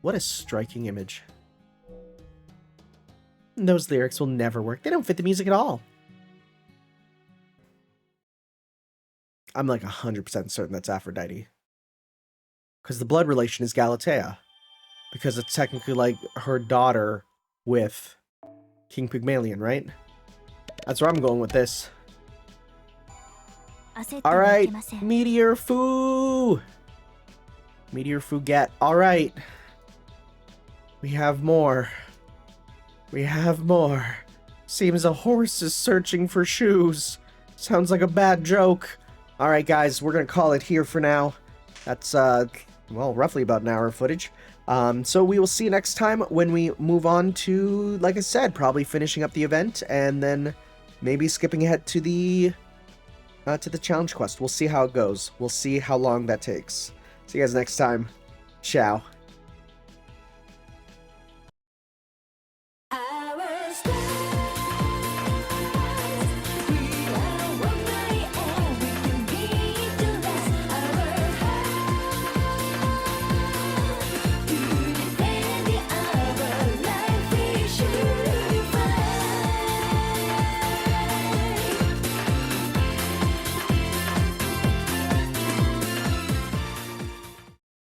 What a striking image. Those lyrics will never work. They don't fit the music at all. I'm like 100% certain that's Aphrodite. Because the blood relation is Galatea. Because it's technically like her daughter with King Pygmalion, right? That's where I'm going with this. Alright, Meteor Foo! Meteor Foo get. Alright. We have more. We have more. Seems a horse is searching for shoes. Sounds like a bad joke. Alright guys, we're gonna call it here for now. That's, well, roughly about an hour of footage. So we will see you next time when we move on to, like I said, probably finishing up the event and then maybe skipping ahead to the challenge quest. We'll see how it goes. We'll see how long that takes. See you guys next time. Ciao.